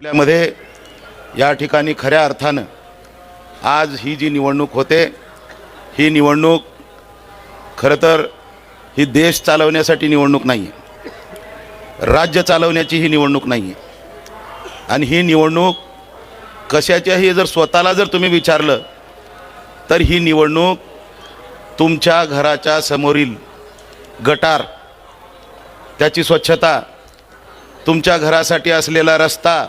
आपल्यामध्ये या ठिकाणी खऱ्या अर्थानं आज ही जी निवडणूक होते, ही निवडणूक खरं तर ही देश चालवण्यासाठी निवडणूक नाही आहे, राज्य चालवण्याची ही निवडणूक नाही आहे. आणि ही निवडणूक कशाच्याही जर स्वतःला जर तुम्ही विचारलं तर ही निवडणूक तुमच्या घराच्या समोरील गटार, त्याची स्वच्छता, तुमच्या घरासाठी असलेला रस्ता,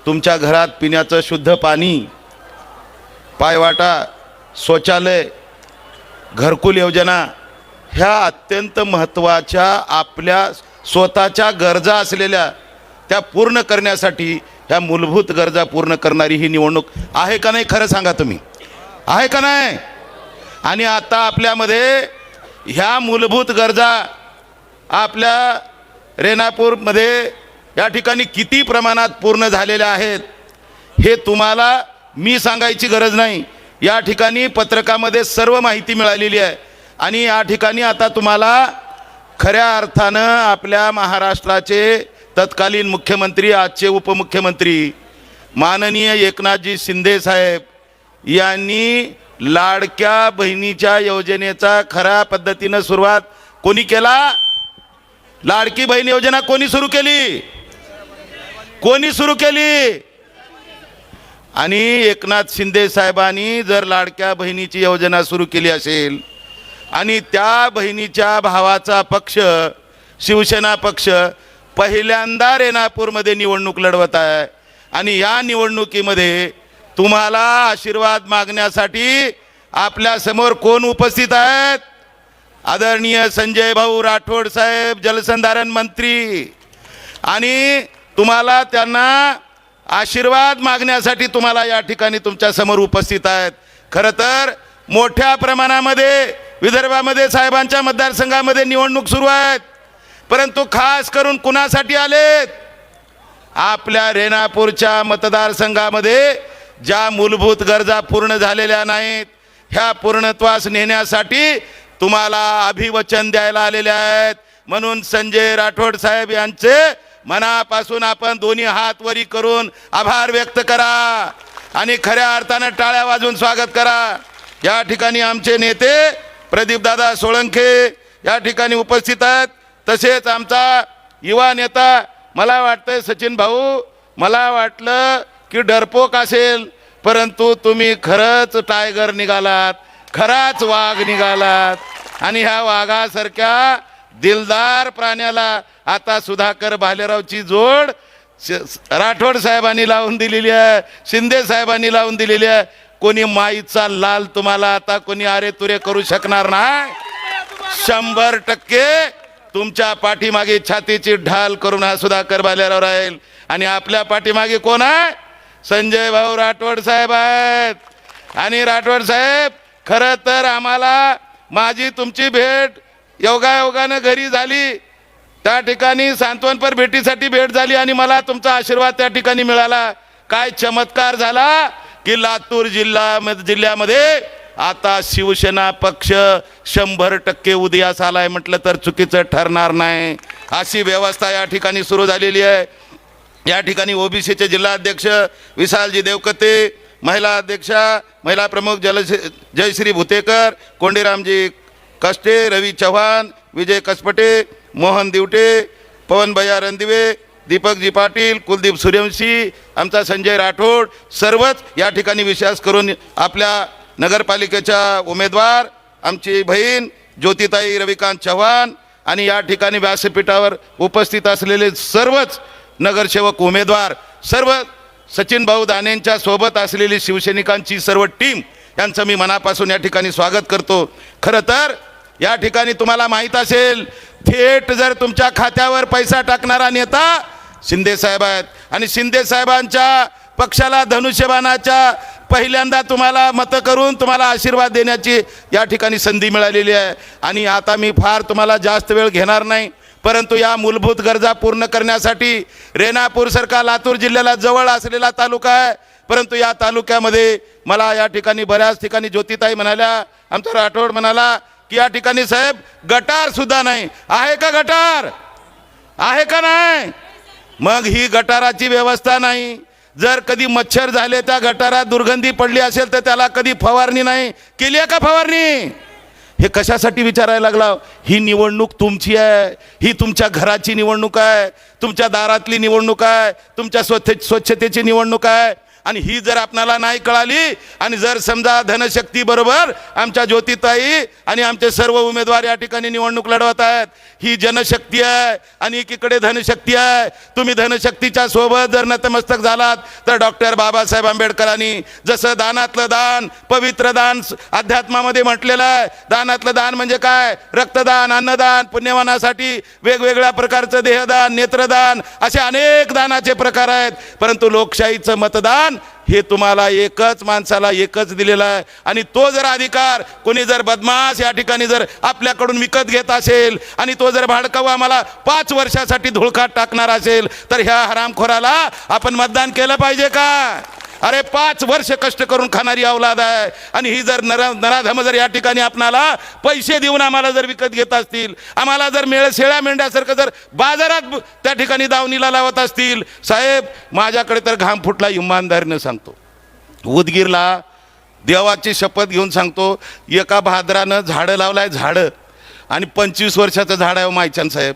तुमच्या घरात पिण्याचं शुद्ध पाणी, पायवाटा, शौचालय, घरकुल योजना ह्या अत्यंत महत्त्वाच्या आपल्या स्वतःच्या गरजा असलेल्या त्या पूर्ण करण्यासाठी, ह्या मूलभूत गरजा पूर्ण करणारी ही निवडणूक आहे का नाही? खरं सांगा तुम्ही, आहे का नाही? आणि आता आपल्यामध्ये ह्या मूलभूत गरजा आपल्या रेणापूरमध्ये या ठिकाणी किती प्रमाणात पूर्ण झालेल्या आहेत हे तुम्हाला मी सांगायची गरज नाही. या ठिकाणी पत्रकामध्ये सर्व माहिती मिळालेली आहे. आणि या ठिकाणी आता तुम्हाला खऱ्या अर्थानं आपल्या महाराष्ट्राचे तत्कालीन मुख्यमंत्री, आजचे उपमुख्यमंत्री माननीय एकनाथजी शिंदे साहेब यांनी लाडक्या बहिणीच्या योजनेचा खऱ्या पद्धतीनं सुरुवात कोणी केला? लाडकी बहीण योजना कोणी सुरू केली? कोणी सुरू केली? आणि एकनाथ शिंदे साहेबांनी जर लाडक्या बहिणीची योजना सुरू केली असेल आणि त्या बहिणीच्या भावाचा पक्ष शिवसेना पक्ष पहिल्यांदा रेणापूरमध्ये निवडणूक लढवत आहे आणि या निवडणुकीमध्ये तुम्हाला आशीर्वाद मागण्यासाठी आपल्या समोर कोण उपस्थित आहेत? आदरणीय संजय भाऊ राठोड साहेब, जलसंधारण मंत्री. आणि तुम्हाला त्यांना आशीर्वाद मागण्यासाठी तुम्हाला या ठिकाणी तुमच्या समोर उपस्थित आहेत. खरं तर मोठ्या प्रमाणामध्ये विदर्भामध्ये साहेबांच्या मतदारसंघामध्ये निवडणूक सुरू आहेत, परंतु खास करून कुणासाठी आलेत? आपल्या रेणापूरच्या मतदारसंघामध्ये ज्या मूलभूत गरजा पूर्ण झालेल्या नाहीत ह्या पूर्णत्वास नेण्यासाठी तुम्हाला अभिवचन द्यायला आलेले आहेत. म्हणून संजय राठोड साहेब यांचे मनापासून आपण दोन्ही हात वरी करून आभार व्यक्त करा आणि खऱ्या अर्थानं टाळ्या वाजवून स्वागत करा. या ठिकाणी आमचे नेते प्रदीपदादा सोळंके या ठिकाणी उपस्थित आहेत. तसेच आमचा युवा नेता, मला वाटतं सचिन भाऊ, मला वाटलं की डरपोक असेल, परंतु तुम्ही खरंच टायगर निघालात, खराच वाघ निघालात. आणि ह्या वाघासारख्या दिलदार प्राण्याला आता सुधाकर भालेरावची जोड राठोड साहेबांनी लावून दिलेली आहे, शिंदे साहेबांनी लावून दिलेली आहे. कोणी माईचा लाल तुम्हाला आता कोणी अरे तुरे करू शकणार नाही. 100% तुमच्या पाठीमागे छातीची ढाल करून हा सुधाकर भालेराव राहील. आणि आपल्या पाठीमागे कोण आहे? संजय भाऊ राठोड साहेब आहेत. आणि राठोड साहेब, खरं तर आम्हाला माझी तुमची भेट योगायोगानं घरी झाली, त्या ठिकाणी सांत्वनपर भेटीसाठी भेट झाली आणि मला तुमचा आशीर्वाद त्या ठिकाणी मिळाला. काय चमत्कार झाला की लातूर जिल्ह्यामध्ये आता शिवसेना पक्ष 100% उदयास आलाय म्हटलं तर चुकीचं ठरणार नाही. अशी व्यवस्था या ठिकाणी सुरू झालेली आहे. या ठिकाणी ओबीसीचे जिल्हाध्यक्ष विशालजी देवकते, महिला अध्यक्षा, महिला प्रमुख जयश्री भुतेकर, कोंडीरामजी कष्टे, रवी चव्हाण, विजय कसपटे, मोहन दिवटे, पवन भैया रणदिवे, दीपकजी पाटील, कुलदीप सूर्यवंशी, आमचा संजय राठोड, सर्वच या ठिकाणी विश्वास करून आपल्या नगरपालिकेच्या उमेदवार आमची बहीण ज्योतिताई रविकांत चव्हाण आणि या ठिकाणी व्यासपीठावर उपस्थित असलेले सर्वच नगरसेवक उमेदवार, सर्व सचिन भाऊ दानेंच्या सोबत असलेली शिवसैनिकांची सर्व टीम यांचं मी मनापासून या ठिकाणी स्वागत करतो. खरं तर या ठिकाणी तुम्हाला माहीत असेल, थेट जर तुमच्या खात्यावर पैसा टाकणारा नेता शिंदे साहेब आहेत आणि शिंदे साहेबांच्या पक्षाला धनुष्यबाणाच्या पहिल्यांदा तुम्हाला मतं करून तुम्हाला आशीर्वाद देण्याची या ठिकाणी संधी मिळालेली आहे. आणि आता मी फार तुम्हाला जास्त वेळ घेणार नाही, परंतु या मूलभूत गरजा पूर्ण करण्यासाठी रेणापूरसारखा लातूर जिल्ह्याला जवळ असलेला तालुका आहे, परंतु या तालुक्यामध्ये मला या ठिकाणी बऱ्याच ठिकाणी ज्योतिताई म्हणाल्या, आमचा राठोड म्हणाला की या ठिकाणी साहेब गटार सुद्धा नाही. आहे का गटार? आहे का नाही? मग ही गटाराची व्यवस्था नाही. जर कधी मच्छर झाले त्या गटारात दुर्गंधी पडली असेल तर त्याला कधी फवारणी नाही केली आहे का? फवारणी हे कशासाठी विचारायला लागला? ही निवडणूक तुमची आहे, ही तुमच्या घराची निवडणूक आहे, तुमच्या दारातली निवडणूक आहे, तुमच्या स्वच्छतेची निवडणूक आहे. आणि ही जर आपणाला नाही कळाली आणि जर समजा धनशक्ती बरोबर आमच्या ज्योतिताई आणि आमचे सर्व उमेदवार या ठिकाणी निवडणूक लढवत आहेत, ही जनशक्ती आहे आणि एकीकडे धनशक्ती आहे. तुम्ही धनशक्तीच्या सोबत जर नतमस्तक झालात तर डॉक्टर बाबासाहेब आंबेडकरांनी जसं दानातलं दान, पवित्र दान अध्यात्मामध्ये म्हटलेलं आहे. दानातलं दान म्हणजे काय? रक्तदान, अन्नदान, पुण्यवानासाठी वेगवेगळ्या प्रकारचं देहदान, नेत्रदान, असे अनेक दानाचे प्रकार आहेत. परंतु लोकशाहीचं मतदान हे तुम्हाला एकच माणसाला एकच दिलेला आहे. आणि तो जर अधिकार कोणी जर बदमाश या ठिकाणी जर आपल्याकडून विकत घेत असेल आणि तो जर भाडकाऊ आम्हाला 5 वर्षासाठी धुळकात टाकणार असेल तर ह्या हरामखोराला आपण मतदान केलं पाहिजे का? अरे 5 वर्ष कष्ट करून खाणारी अवलाद आहे आणि ही जर नराधम जर या ठिकाणी आपणाला पैसे देऊन आम्हाला जर विकत घेत असतील, आम्हाला जर शेळ्या मेंढ्यासारखं जर बाजारात त्या ठिकाणी दावणीला लावत असतील, साहेब माझ्याकडे तर घाम फुटला. इमानदारीनं सांगतो, उदगीरला देवाची शपथ घेऊन सांगतो, एका भाद्रानं झाडं लावलाय, झाडं, आणि 25 वर्षाचं झाड आहे मायचान साहेब.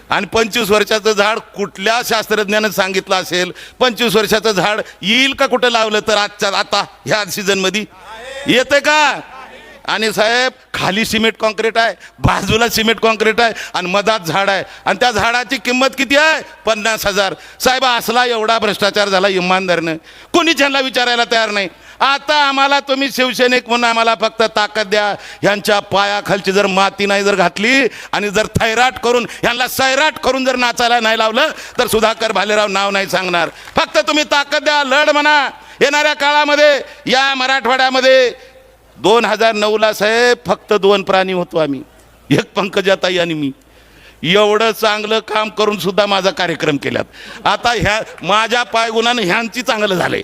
आणि 25 वर्षाचं झाड कुठल्या शास्त्रज्ञानं सांगितलं असेल 25 वर्षाचं झाड येईल का कुठं लावलं तर? आता ह्या सीझनमध्ये येते का? आणि साहेब खाली सिमेंट कॉन्क्रीट आहे, बाजूला सिमेंट कॉन्क्रीट आहे आणि मधात झाड आहे आणि त्या झाडाची किंमत किती आहे? 50,000. साहेब असला एवढा भ्रष्टाचार झाला इमानदारीनं, कोणी त्यांना विचारायला तयार नाही. आता आम्हाला तुम्ही शिवसैनिक म्हणून आम्हाला फक्त ताकद द्या. ह्यांच्या पायाखालची जर माती नाही जर घातली आणि जर थैराट करून ह्यांना सैराट करून जर नाचायला नाही लावलं तर सुधाकर भालेराव नाव नाही सांगणार. फक्त तुम्ही ताकद द्या, लढ म्हणा. येणाऱ्या काळामध्ये या मराठवाड्यामध्ये 2009ला साहेब फक्त 2 प्राणी होतो आम्ही, एक पंकजाताई आणि मी. एवढं चांगलं काम करून सुद्धा माझा कार्यक्रम केल्यात. आता ह्या माझ्या पायगुणानं ह्यांची चांगलं झालंय,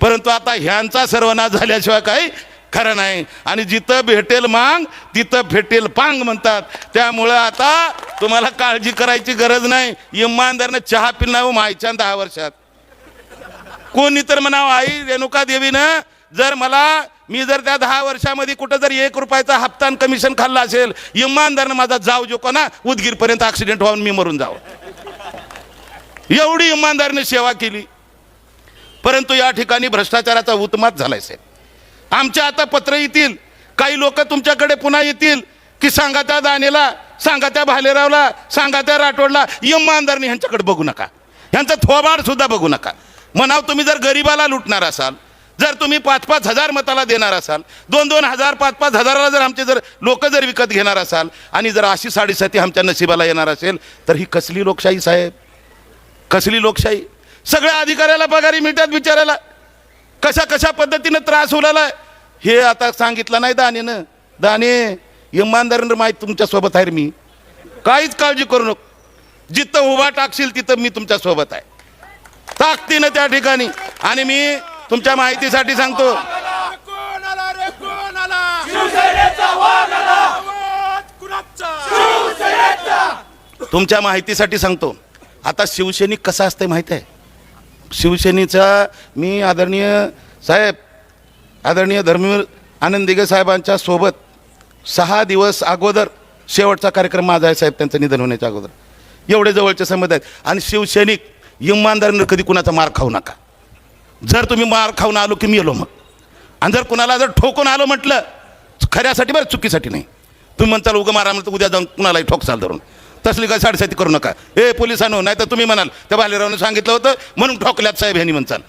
परंतु आता ह्यांचा सर्वनाश झाल्याशिवाय काही खरं नाही. आणि जिथं भेटेल मांग तिथं भेटेल पांग म्हणतात. त्यामुळं आता तुम्हाला काळजी करायची गरज नाही. इमानदारीनं चहा पिणार मायच्या 10 वर्षात कोणी तर म्हणावं, आई रेणुका देवीनं जर मी जर त्या 10 वर्षामध्ये कुठं जर 1 रुपयाचा हप्ता कमिशन खाल्ला असेल, इमानदारनं माझा जाव जो कोणा उदगीरपर्यंत ऍक्सिडेंट व्हावून मी मरून जावं, एवढी इमानदारीने सेवा केली. परंतु या ठिकाणी भ्रष्टाचाराचा उत्मात झालाय साहेब. आमच्या आता पत्र येतील, काही लोक तुमच्याकडे पुन्हा येतील की सांगा त्या दानेला, सांगा त्या भालेरावला, सांगा त्या राठोडला, इमानदारने ह्यांच्याकडे बघू नका, ह्यांचा थोबाड सुद्धा बघू नका. म्हणाव तुम्ही जर गरिबाला लुटणार असाल, जर तुम्ही 5-5 हजार मताला देणार असाल, 2-2 हजार 5-5 हजाराला जर आमचे जर लोक जर विकत घेणार असाल आणि जर अशी 7.5 आमच्या नशिबाला येणार असेल तर ही कसली लोकशाही साहेब? कसली लोकशाही? सगळ्या अधिकाऱ्याला पगारी मिळतात बिचारायला, कशा कशा पद्धतीनं त्रास उलालाय हे आता सांगितलं नाही दानेनं. दाने इमानदारीनं माहीत तुमच्यासोबत आहे मी, काहीच काळजी करू नको. जिथं उभा टाकशील तिथं मी तुमच्यासोबत आहे, ताकदीनं त्या ठिकाणी. आणि मी तुमच्या माहितीसाठी सांगतो, तुमच्या माहितीसाठी सांगतो, आता शिवसैनिक कसा असतंय माहिती आहे? शिवसेनेचा मी आदरणीय साहेब, आदरणीय धर्मवीर आनंद दिघे साहेबांच्या सोबत 6 दिवस अगोदर शेवटचा कार्यक्रम माझा आहे साहेब, त्यांचं निधन होण्याच्या अगोदर. एवढे जवळचे संबंध आहेत. आणि शिवसैनिक इमानदारीनं कधी कुणाचा मार खाऊ नका. जर तुम्ही मार खाऊन आलो की मी आलो मग, आणि जर कुणाला जर ठोकून आलो म्हटलं खऱ्यासाठी, बरं चुकीसाठी नाही. तुम्ही म्हणताल उगं मारा म्हणतो उद्या जाऊन कुणालाही ठोकसाल धरून, तसली काय 7.5 करू नका. पोलिसांनो, नाही तर तुम्ही म्हणाल त्या भालेरावनं सांगितलं होतं म्हणून ठोकल्यात साहेब ह्यांनी म्हणचाल.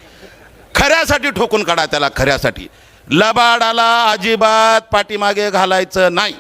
खऱ्यासाठी ठोकून काढा त्याला, खऱ्यासाठी. लबाडाला अजिबात पाठीमागे घालायचं नाही.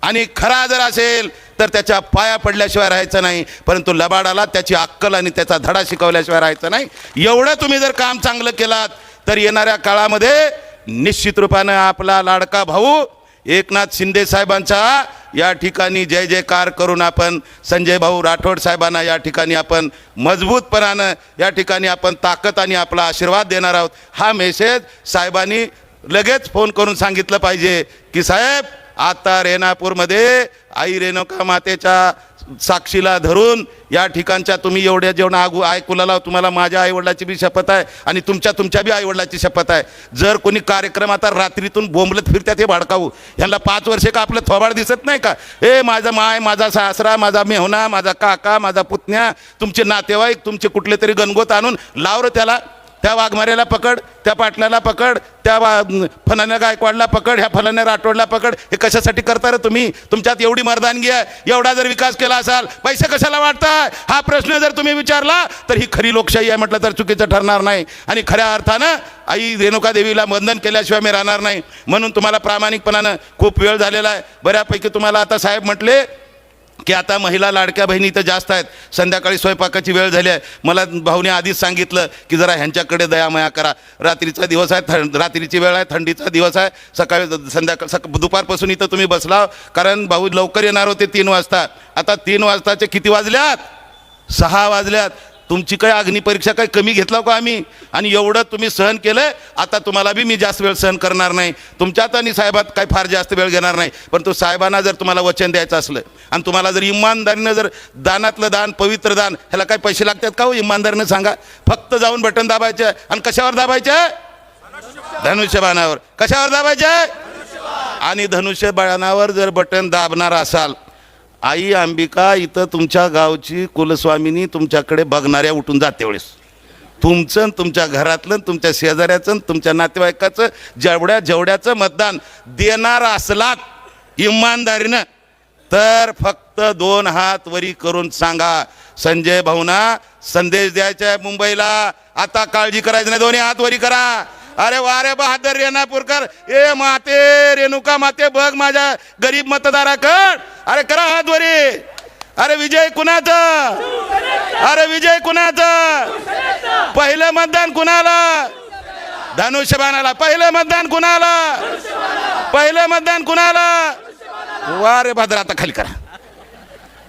आणि खरा जर असेल तर त्याच्या पाया पडल्याशिवाय राहायचं नाही, परंतु लबाडाला त्याची अक्कल आणि त्याचा धडा शिकवल्याशिवाय राहायचं नाही. एवढं तुम्ही जर काम चांगलं केलात तर येणाऱ्या काळामध्ये निश्चित रूपानं आपला लाडका भाऊ एकनाथ शिंदे साहेबांचा या ठिकाणी जय जयकार करून आपण संजय भाऊ राठोड साहेबांना या ठिकाणी आपण मजबूतपणानं या ठिकाणी आपण ताकद आणि आपला आशीर्वाद देणार आहोत. हा मेसेज साहेबांनी लगेच फोन करून सांगितलं पाहिजे की साहेब आता रेणापूरमध्ये आई रेणुका मातेच्या साक्षीला धरून या ठिकाणच्या तुम्ही एवढ्या जेवण ऐकूला तुम्हाला माझ्या आईवडिलाची बी शपथ आहे आणि तुमच्या बी आईवडिलाची शपथ आहे. जर कोणी कार्यक्रम आता रात्रीतून बोंबलत फिरतात हे भाडकाऊ, यांना 5 वर्षे का आपलं थोबाड दिसत नाही का? हे माझा माय, माझा सासरा, माझा मेहुणा, माझा काका, माझा पुतण्या, तुमचे नातेवाईक, तुमचे कुठले तरी गणगोत आणून लावर त्याला, त्या वाघमाऱ्याला पकड, त्या पाटलाला पकड, त्या फलाण्या गायकवाडला पकड, ह्या फलाण्या राठोडला पकड. हे कशासाठी करता रे तुम्ही? तुमच्यात एवढी मर्दानगी आहे, एवढा जर विकास केला असाल, पैसे कशाला वाटताय हा प्रश्न जर तुम्ही विचारला तर ही खरी लोकशाही आहे म्हटलं तर चुकीचं ठरणार नाही. आणि खऱ्या अर्थानं आई रेणुका देवीला वंदन केल्याशिवाय मी राहणार नाही. म्हणून तुम्हाला प्रामाणिकपणानं खूप वेळ झालेला आहे. बऱ्यापैकी तुम्हाला आता साहेब म्हटले की आता महिला लाडक्या बहिणी इथं जास्त आहेत, संध्याकाळी स्वयंपाकाची वेळ झाली आहे. मला भाऊने आधीच सांगितलं की जरा ह्यांच्याकडे दयामया करा. रात्रीचा दिवस आहे, रात्रीची वेळ आहे, थंडीचा दिवस आहे. सकाळी दुपारपासून इथं तुम्ही बसला, कारण भाऊ लवकर येणार होते 3 वाजता. आता 3 वाजताचे किती वाजल्यात? 6 वाजल्यात. तुमची काही अग्निपरीक्षा काही कमी घेतला का आम्ही? आणि एवढं तुम्ही सहन केलं. आता तुम्हाला बी मी जास्त वेळ सहन करणार नाही. तुमच्यात आणि साहेबात काही फार जास्त वेळ घेणार नाही. परंतु साहेबांना जर तुम्हाला वचन द्यायचं असलं आणि तुम्हाला जर इमानदारीनं जर दानातलं दान, पवित्र दान, ह्याला काही पैसे लागतात का हो? इमानदारीनं सांगा. फक्त जाऊन बटन दाबायचे. आणि कशावर दाबायचे? धनुष्यबाणावर. कशावर दाबायचे? आणि धनुष्यबाणावर जर बटन दाबणार असाल, आई अंबिका इथं तुमच्या गावची कुलस्वामिनी तुमच्याकडे बघणाऱ्या उठून जाते वेळेस तुमचं, तुमच्या घरातलं, तुमच्या शेजाऱ्याचं, तुमच्या नातेवाईकाचं जेवढ्याचं मतदान देणार असलात इमानदारीनं, तर फक्त 2 हात वरी करून सांगा, संजय भाऊना संदेश द्यायचा आहे मुंबईला, आता काळजी करायची नाही, 2 हात वरी करा. अरे वा रे बहादर रेणापूरकर, ए माते रेणुका माते, बघ माझ्या गरीब मतदाराकड. अरे करा हात वरी. अरे विजय कुणाचा? अरे विजय कुणाचा? पहिलं मतदान कुणाला? धनुष्यबाणाला. पहिलं मतदान कुणाला? पहिलं मतदान कुणाला? वा रे बहादर, आता खाली करा.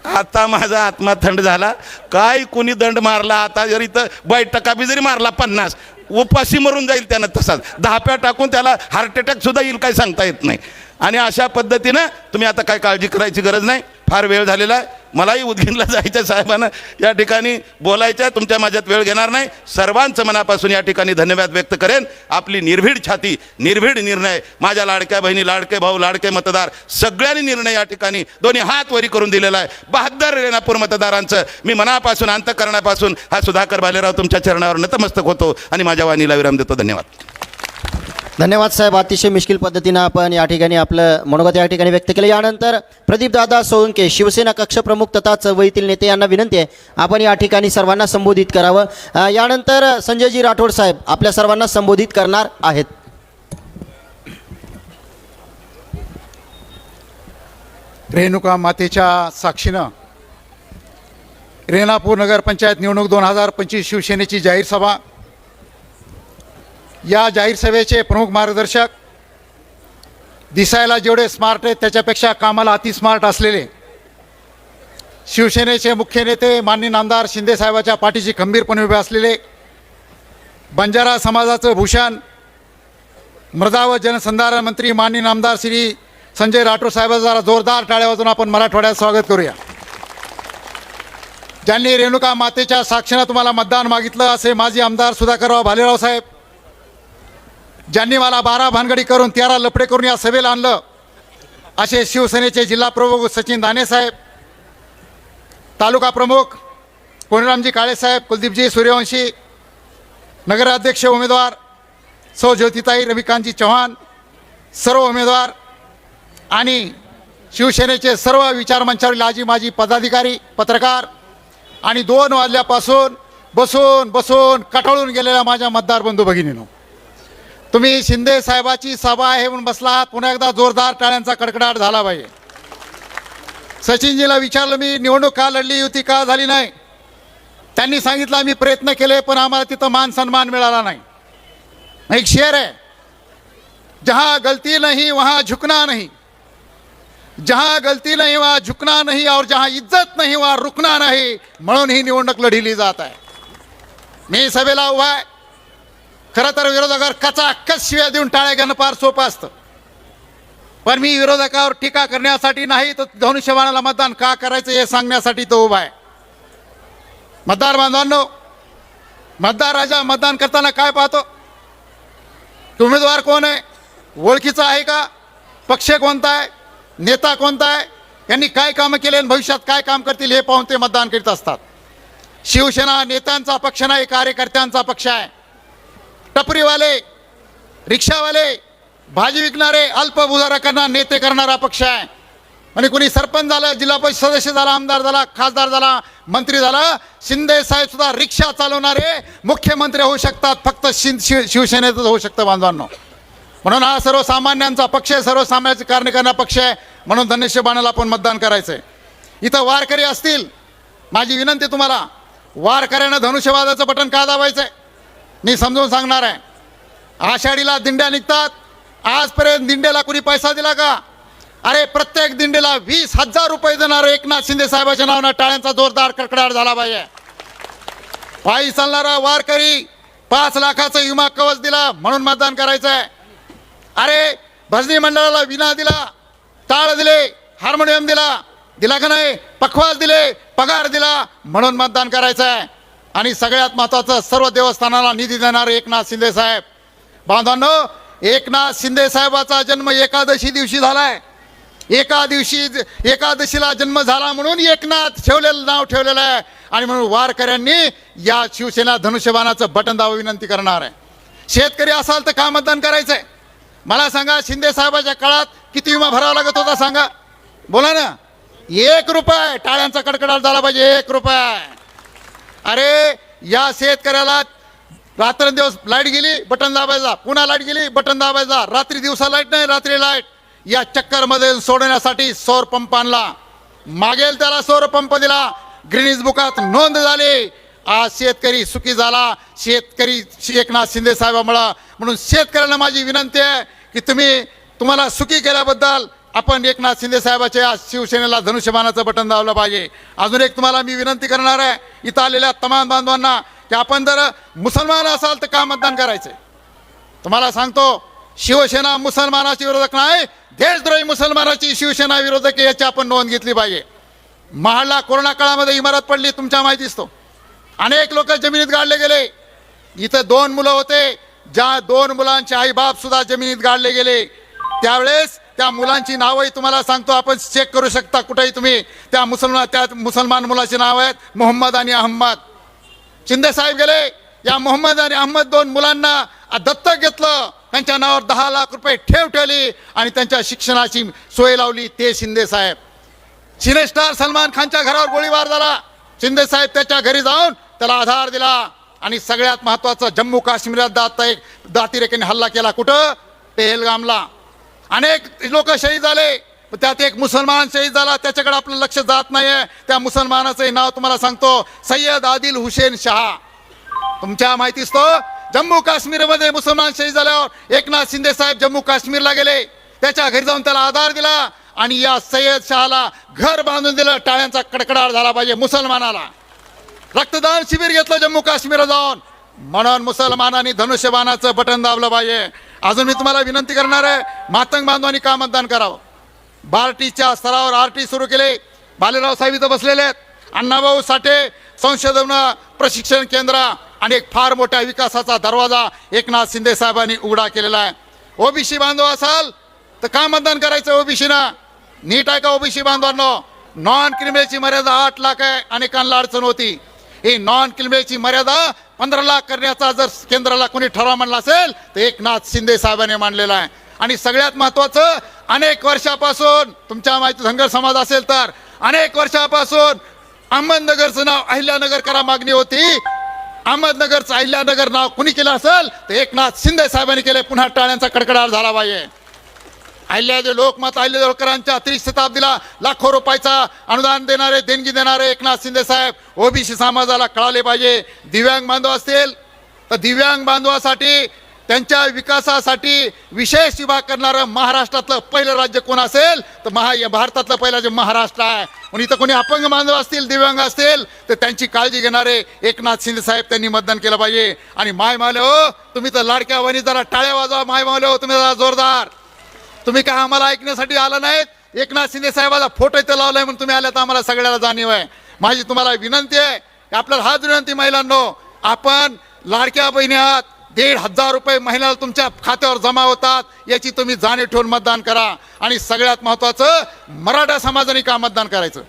आता माझा आत्मा थंड झाला. काय कुणी दंड मारला, आता जर इथं बैठका बी जरी मारला 50, उपाशी मरून जाईल त्यानं तसाच. 10 टाकून त्याला हार्ट अटॅक सुद्धा येईल, काय सांगता येत नाही. आणि अशा पद्धतीनं तुम्ही आता काय काळजी करायची गरज नाही. फार वेळ झालेला आहे. मलाही उदगीरला जायचं, साहेबांना या ठिकाणी बोलायचं आहे. तुमच्या माझ्यात वेळ घेणार नाही. सर्वांचं मनापासून या ठिकाणी धन्यवाद व्यक्त करेन. आपली निर्भीड छाती, निर्भीड निर्णय, माझ्या लाडक्या बहिणी, लाडके भाऊ, लाडके मतदार, सगळ्यांनी निर्णय या ठिकाणी 2 हात वरी करून दिलेला आहे. बहादर रेणापूर मतदारांचं मी मनापासून, अंतःकरणापासून हा सुधाकर भालेराव तुमच्या चरणावर नतमस्तक होतो आणि माझ्या वाणीला विराम देतो. धन्यवाद. धन्यवाद साहेब. अतिशय मिश्किल पद्धतीनं आपण या ठिकाणी आपलं मनोगत या ठिकाणी व्यक्त केलं. यानंतर प्रदीपदादा सोळंके, शिवसेना कक्षप्रमुख तथा चळवळीतील नेते, यांना विनंती आहे आपण या ठिकाणी सर्वांना संबोधित करावं. यानंतर संजयजी राठोड साहेब आपल्या सर्वांना संबोधित करणार आहेत. रेणुका मातेच्या साक्षीनं रेणापूर नगरपंचायत निवडणूक 2025 शिवसेनेची जाहीर सभा. या जाहीर सभेचे प्रमुख मार्गदर्शक, दिसायला जेवढे स्मार्ट आहेत त्याच्यापेक्षा कामाला अति स्मार्ट असलेले शिवसेनेचे मुख्य नेते माननीय नामदार शिंदे साहेबाच्या पाठीशी खंबीरपणे उभे असलेले, बंजारा समाजाचं भूषण, मृदा व जलसंधारण मंत्री माननीय नामदार श्री संजय राठोड साहेबांचं जरा जोरदार टाळ्या वाजवून आपण मराठवाड्यात स्वागत करूया. ज्यांनी रेणुका मातेच्या साक्षीनं तुम्हाला मतदान मागितलं असे माजी आमदार सुधाकरराव भालेराव साहेब, ज्यांनी मला 12 भानगडी करून 13 लफडे करून या सभेला आणलं असे शिवसेनेचे जिल्हा प्रमुख सचिन दाने साहेब, तालुका प्रमुख कोणीरामजी काळे साहेब, कुलदीपजी सूर्यवंशी, नगराध्यक्ष उमेदवार सौ ज्योतिताई रविकांतजी चव्हाण, सर्व उमेदवार आणि शिवसेनेचे सर्व विचारमंचावरील आजी माजी पदाधिकारी, पत्रकार आणि 2 वाजल्यापासून बसून कटाळून गेलेल्या माझ्या मतदार बंधू भगिनींनो, तुम्ही शिंदे साहेबाची सभा आहे म्हणून बसला आहात. पुन्हा एकदा जोरदार टाळ्यांचा कडकडाट झाला पाहिजे. सचिनजीला विचारलं मी, निवडणूक का लढली, युती का झाली नाही. त्यांनी सांगितलं आम्ही प्रयत्न केले पण आम्हाला तिथं मान सन्मान मिळाला नाही. एक शेर है, जहां गलती नहीं वहां झुकना नहीं, जहां गलती नहीं वहां झुकना नहीं, और जहां इज्जत नहीं वहां रुकना नहीं. म्हणून ही निवडणूक लढिली जात आहे. मी सभेला उभा आहे. खरं तर विरोधकावर कचाकच शिव्या देऊन टाळ्या घेणं फार सोपं असतं. पण मी विरोधकावर टीका करण्यासाठी नाही, तर धनुष्यबाणाला मतदान का करायचं हे सांगण्यासाठी तो उभा आहे. मतदार बांधवांनो, मतदार राजा मतदान करताना काय पाहतो? उमेदवार कोण आहे, ओळखीचा आहे का, पक्ष कोणता आहे, नेता कोणता आहे, यांनी काय कामं केले आणि भविष्यात काय काम करतील हे पाहून ते मतदान करीत असतात. शिवसेना नेत्यांचा पक्ष नाही, कार्यकर्त्यांचा पक्ष आहे. टपरीवाले, रिक्षावाले, भाजी विकणारे, अल्पभूधारकांना नेते करणारा पक्ष आहे. आणि कोणी सरपंच झालं, जिल्हा परिषद सदस्य झाला, आमदार झाला, खासदार झाला, मंत्री झाला, शिंदे साहेब सुद्धा रिक्षा चालवणारे मुख्यमंत्री होऊ शकतात, फक्त शिवसेनेतच होऊ शकतं बांधवांनो. म्हणून हा सर्वसामान्यांचा पक्ष आहे, सर्वसामान्यांचे कार्य करणारा पक्ष आहे. म्हणून धनुष्यबाणाला आपण मतदान करायचं आहे. इथं वारकरी असतील, माझी विनंती तुम्हाला, वारकऱ्यानं धनुष्यबाणाचं बटन का दाबायचं आहे मी समजावून सांगणार आहे. आषाढीला दिंड्या निघतात, आजपर्यंत दिंड्याला कुणी पैसा दिला का? अरे प्रत्येक दिंडीला 20,000 रुपये देणार एकनाथ शिंदे साहेबांच्या नावानं टाळ्यांचा जोरदार कडकडाट झाला पाहिजे. पायी चालणारा वारकरी 5 लाखाचा विमा कवच दिला म्हणून मतदान करायचं आहे. अरे भजनी मंडळाला विना दिला, टाळ दिले, हार्मोनियम दिला का नाही, पखवाज दिले, पगार दिला म्हणून मतदान करायचं आहे. आणि सगळ्यात महत्त्वाचं, सर्व देवस्थानाला निधी देणारे एकनाथ शिंदे साहेब. बांधवांनो, एकनाथ शिंदे साहेबाचा जन्म एकादशी दिवशी झालाय. एकादशीला जन्म झाला म्हणून एकनाथ ठेवलेलं नाव ठेवलेलं आहे. आणि म्हणून वारकऱ्यांनी या शिवसेना धनुष्यबाणाचं बटन दाबा विनंती करणार आहे. शेतकरी असाल तर का मतदान करायचंय मला सांगा. शिंदे साहेबाच्या काळात किती विमा भरावा लागत होता सांगा, बोला ना. 1 रुपये, टाळ्यांचा कडकडाट झाला पाहिजे, 1 रुपये. अरे या शेतकऱ्याला रात्रंदिवस लाईट गेली बटन दाबायचा, पुन्हा लाईट गेली बटन दाबायचा, रात्री दिवसा लाईट नाही रात्री लाईट. या चक्करमध्ये सोडण्यासाठी सौर पंप आणला, मागेल त्याला सौर पंप दिला, ग्रीनिज बुकात नोंद झाली. आज शेतकरी सुखी झाला, शेतकरी एकनाथ शिंदे साहेबांमुळे. म्हणून शेतकऱ्यांना माझी विनंती आहे की तुम्हाला सुखी केल्याबद्दल आपण एकनाथ शिंदे साहेबाच्या शिवसेनेला धनुष्यबाणाचं बटन दाबलं पाहिजे. अजून एक तुम्हाला मी विनंती करणार आहे इथं आलेल्या तमाम बांधवांना की आपण जर मुसलमान असाल तर का मतदान करायचंय. तुम्हाला सांगतो, शिवसेना मुसलमानाची विरोधक नाही, देशद्रोही मुसलमानाची शिवसेना विरोधक याची आपण नोंद घेतली पाहिजे. महाडला कोरोना काळामध्ये इमारत पडली, तुमच्या माहितीच तो. अनेक लोक जमिनीत गाडले गेले. इथं 2 मुलं होते, ज्या 2 मुलांचे आई बाप सुद्धा जमिनीत गाडले गेले. त्यावेळेस त्या मुलांची नावही तुम्हाला सांगतो, आपण चेक करू शकता कुठेही तुम्ही. त्या मुसलमान मुलाची नाव आहेत मोहम्मद आणि अहमद. शिंदे साहेब गेले, या मोहम्मद आणि अहमद 2 मुलांना दत्तक घेतलं, त्यांच्या नावावर 10 लाख रुपये ठेव ठेवली आणि त्यांच्या शिक्षणाची सोय लावली, ते शिंदे साहेब. सिनेस्टार सलमान खानच्या घरावर गोळीबार झाला, शिंदे साहेब त्याच्या घरी जाऊन त्याला आधार दिला. आणि सगळ्यात महत्त्वाचं, जम्मू काश्मीरात दातिरेकीने हल्ला केला, कुठं? पेहलगामला. अनेक लोक शहीद झाले, त्यात एक मुसलमान शहीद झाला, त्याच्याकडे आपलं लक्ष जात नाहीये. त्या मुसलमानाचं नाव तुम्हाला सांगतो, सय्यद आदिल हुसेन शाह. तुमच्या माहितीच तो, जम्मू काश्मीरमध्ये मुसलमान शहीद झाल्यावर एकनाथ शिंदे साहेब जम्मू काश्मीरला गेले, त्याच्या घरी जाऊन त्याला आधार दिला आणि या सय्यद शहाला घर बांधून दिलं. टाळ्यांचा कडकडाट झाला पाहिजे मुसलमानाला. रक्तदान शिबिर घेतलं जम्मू काश्मीरला जाऊन, म्हणून मुसलमानांनी धनुष्यबाणाचं बटन दाबलं पाहिजे. अजून मी तुम्हाला विनंती करणार आहे, मातंग बांधवांनी का मतदान करावं. बार्टीच्या स्तरावर आरटी सुरू केले, बालेराव साहेब इथं बसलेले आहेत. अण्णाभाऊ साठे संशोधन प्रशिक्षण केंद्र आणि एक फार मोठ्या विकासाचा दरवाजा एकनाथ शिंदे साहेबांनी उघडा केलेला आहे. ओबीसी बांधव असाल तर का मतदान करायचं ओबीसीना? नीट आहे का ओबीसी बांधवांनो? नॉन क्रिमिनलची मर्यादा 8 लाख आहे, अनेकांना अडचण होती. ही नॉन क्रिमिनलची मर्यादा 15 लाख करण्याचा जर केंद्राला कोणी ठराव मांडला असेल तर एकनाथ शिंदे साहेबांनी मांडलेला आहे. आणि सगळ्यात महत्त्वाचं, अनेक वर्षापासून तुमच्या माहिती धनगर समाज असेल तर अनेक वर्षापासून अहमदनगरचं नाव अहिल्यानगर करा मागणी होती. अहमदनगरचं अहिल्यानगर नाव कुणी केलं असेल तर एकनाथ शिंदे साहेबांनी केले. पुन्हा टाळ्यांचा कडकडाट झाला पाहिजे. अहिल्यादेवी लोकमाता अहिल्यादेवी होळकरांच्या 30 शताब्दीला लाखो रुपयाचा अनुदान देणारे, देणगी देणारे एकनाथ शिंदे साहेब ओबीसी समाजाला कळाले पाहिजे. दिव्यांग बांधव असतील तर दिव्यांग बांधवासाठी, त्यांच्या विकासासाठी विशेष विभाग करणारं महाराष्ट्रातलं पहिलं राज्य कोण असेल तर भारतातलं पहिलं जे महाराष्ट्र आहे. म्हणून इथं कोणी अपंग बांधव असतील, दिव्यांग असतील तर त्यांची काळजी घेणारे एकनाथ शिंदे साहेब त्यांनी मतदान केलं पाहिजे. आणि माय मावले हो, तुम्ही तर लाडक्या वहिनी जरा टाळ्या वाजवा. माय मावले हो, तुम्ही जरा जोरदार. तुम्ही काय आम्हाला ऐकण्यासाठी आला नाहीत? एकनाथ शिंदे साहेबाचा फोटो इथं लावलाय म्हणून तुम्ही आल्यात, आम्हाला सगळ्याला जाणीव आहे. माझी तुम्हाला विनंती आहे, आपल्याला हाच विनंती महिलांनो, आपण लाडक्या बहिणी आहात, 1,500 रुपये महिन्याला तुमच्या खात्यावर जमा होतात, याची तुम्ही जाणीव ठेवून मतदान करा. आणि सगळ्यात महत्त्वाचं, मराठा समाजाने का मतदान करायचं?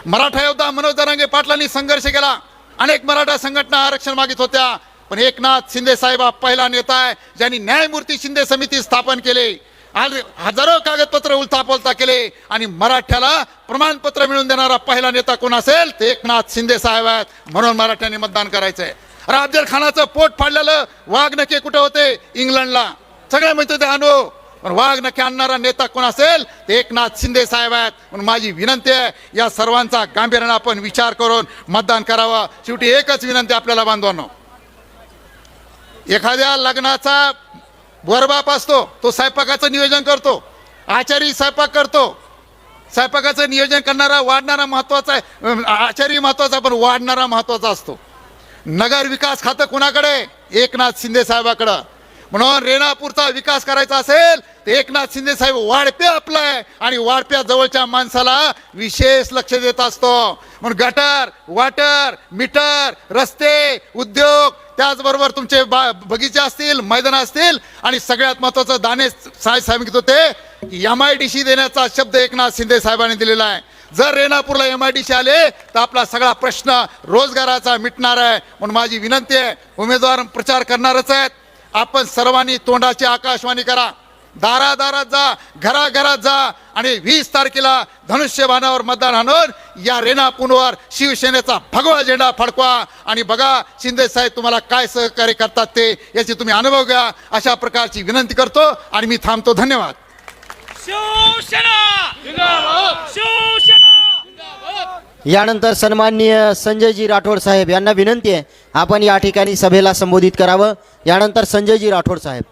मराठा योद्धा मनोज जरांगे पाटलांनी संघर्ष केला, अनेक मराठा संघटना आरक्षण मागित होत्या, पण एकनाथ शिंदे साहेब हा पहिला नेता आहे ज्यांनी न्यायमूर्ती शिंदे समिती स्थापन केले, हजारो कागदपत्र उलथापोलथा केले, आणि मराठ्याला प्रमाणपत्र मिळवून देणारा पहिला नेता कोण असेल ते एकनाथ शिंदे साहेब आहेत. म्हणून मराठ्यांनी मतदान करायचंय. अरे अफजल खानाचं पोट फाडलेलं वाघ नखे कुठे होते? इंग्लंडला. सगळे म्हणतो ते आणू, पण वाघ नखे आणणारा नेता कोण असेल ते एकनाथ शिंदे साहेब आहेत. म्हणून माझी विनंती आहे, या सर्वांचा गांभीर्याने आपण विचार करून मतदान करावं. शेवटी एकच विनंती आपल्याला बांधवांनो, एखाद्या लग्नाचा वरबाप असतो, तो स्वयंपाकाचं नियोजन करतो, आचारी स्वयंपाक करतो. स्वयंपाकाचं नियोजन करणारा वाढणारा महत्वाचा आहे, आचारी महत्वाचा, पण वाढणारा महत्वाचा असतो. नगर विकास खातं कुणाकडे? एकनाथ शिंदे साहेबाकडं. म्हणून रेणापूरचा विकास करायचा असेल तर एकनाथ शिंदे साहेब वाढप्या आपला आहे, आणि वाढप्या जवळच्या माणसाला विशेष लक्ष देत असतो. म्हणून गटर, वॉटर, मीटर, रस्ते, उद्योग, त्याचबरोबर तुमचे बगीचे असतील, मैदान असतील, आणि सगळ्यात महत्वाचं दाने साहेब सांगितले होते की MIDC देण्याचा शब्द एकनाथ शिंदे साहेबांनी दिलेला आहे. जर रेणापूरला MIDC आले तर आपला सगळा प्रश्न रोजगाराचा मिटणार आहे. म्हणून माझी विनंती आहे, उमेदवार प्रचार करणारच आहेत, आपण सर्वांनी तोंडाची आकाशवाणी करा, दारादारात जा, घराघरात जा, आणि 20 तारखेला धनुष्यबाणावर मतदान आणून या रेणापूरवर शिवसेनेचा भगवा झेंडा फडकवा. आणि बघा शिंदे साहेब तुम्हाला काय सहकार्य करतात ते, याची तुम्ही अनुभव घ्या. अशा प्रकारची विनंती करतो आणि मी थांबतो. धन्यवाद. यानंतर सन्माननीय संजयजी राठोड साहेब यांना विनंती आहे, आपण या ठिकाणी सभेला संबोधित करावं. यानंतर संजयजी राठोड साहेब.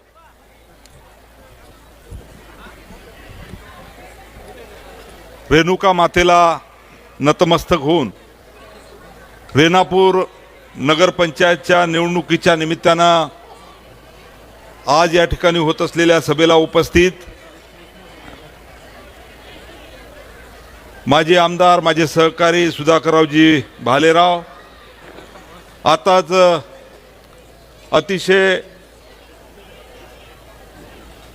रेणुका मातेला नतमस्तक होऊन रेणापूर नगरपंचायतच्या निवडणुकीच्या निमित्तानं आज या ठिकाणी होत असलेल्या सभेला उपस्थित माजी आमदार, माझे सहकारी सुधाकररावजी भालेराव, आताच अतिशय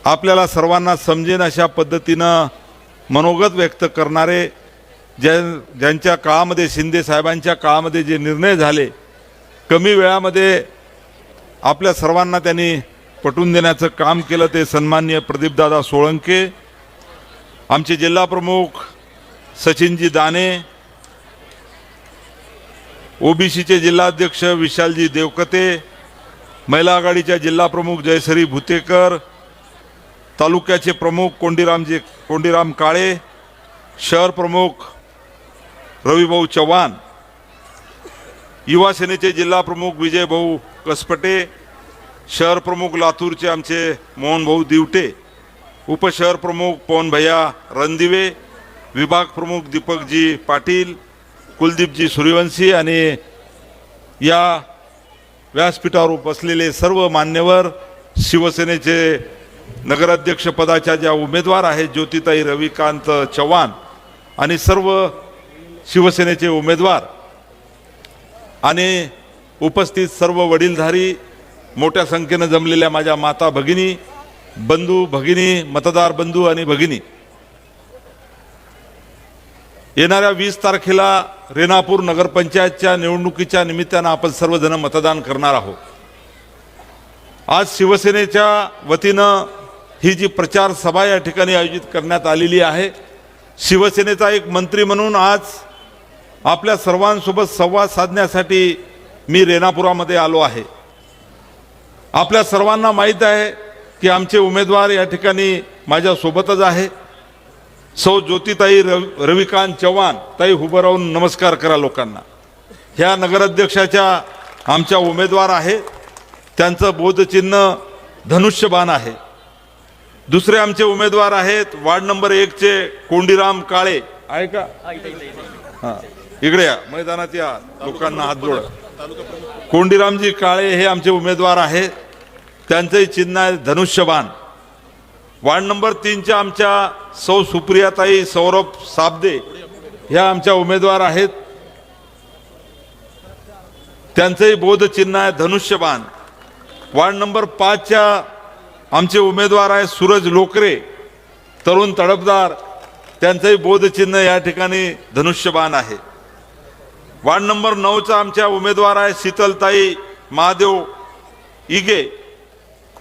आपल्याला सर्वांना समजेन अशा पद्धतीनं मनोगत व्यक्त करणारे, ज्यांच्या काळामध्ये, शिंदे साहेबांच्या काळामध्ये जे निर्णय झाले, कमी वेळामध्ये आपल्या सर्वांना त्यांनी पटवून देण्याचं काम केलं, ते सन्माननीय प्रदीपदादा सोळंके, आमचे जिल्हा प्रमुख सचिनजी दाने, ओबीसीचे जिल्हाध्यक्ष विशालजी देवकते, महिला आघाडीच्या जिल्हा प्रमुख जयश्री भुतेकर, तालुक्याचे प्रमुख कोंडीराम काळे, शहर प्रमुख रविभाऊ चव्हाण, युवा सेनेचे जिल्हा प्रमुख विजयभाऊ कसपटे, शहर प्रमुख लातूरचे आमचे मोहनभाऊ दिवटे, उपशहर प्रमुख पवनभैया रणदिवे, विभाग प्रमुख दीपकजी पाटील, कुलदीपजी सूर्यवंशी, आणि या व्यासपीठावर बसलेले सर्व मान्यवर, शिवसेनेचे नगराध्यक्षपदाच्या ज्या उमेदवार आहेत ज्योतिताई रविकांत चव्हाण, आणि सर्व शिवसेनेचे उमेदवार, आणि उपस्थित सर्व वडीलधारी, मोठ्या संख्येनं जमलेल्या माझ्या माता भगिनी, बंधू भगिनी, मतदार बंधू आणि भगिनी, येणाऱ्या 20 तारखेला रेणापूर नगरपंचायतच्या निवडणुकीच्या निमित्तानं आपण सर्वजण मतदान करणार आहोत. आज शिवसेनेच्या वतीनं ही जी प्रचार सभा या ठिकाणी आयोजित करण्यात आलेली आहे, शिवसेनेचा एक मंत्री म्हणून आज आपल्या सर्वांसोबत संवाद साधण्यासाठी मी रेणापुरामध्ये आलो आहे. आपल्या सर्वांना माहीत आहे की आमचे उमेदवार या ठिकाणी माझ्यासोबतच आहे. सौ ज्योतिताई रविकांत चव्हाण, ताई उभं राहून नमस्कार करा लोकांना. ह्या नगराध्यक्षाच्या आमच्या उमेदवार आहेत, त्यांचं बोधचिन्ह धनुष्यबाण आहे. दुसरे आमचे उमेदवार आहेत वार्ड नंबर 1 चे कोंडीराम काळे, आहे का? हां, इकडे या, मैदानात या, लोकांना हात जोडा. कोंडीरामजी काळे हे आमचे उमेदवार आहेत, त्यांचंही चिन्ह आहे धनुष्यबाण. वार्ड नंबर 3च्या आमच्या सौ सुप्रियाताई सौरभ साबदे ह्या आमच्या उमेदवार आहेत. त्यांचंही बोधचिन्ह आहे धनुष्यबाण. वार्ड नंबर 5च्या आमचे उमेदवार आहे सूरज लोकरे तरुण तडफदार. त्यांचंही बोधचिन्ह या ठिकाणी धनुष्यबाण आहे. वार्ड नंबर 9चा आमच्या उमेदवार आहे शीतलताई महादेव इगे.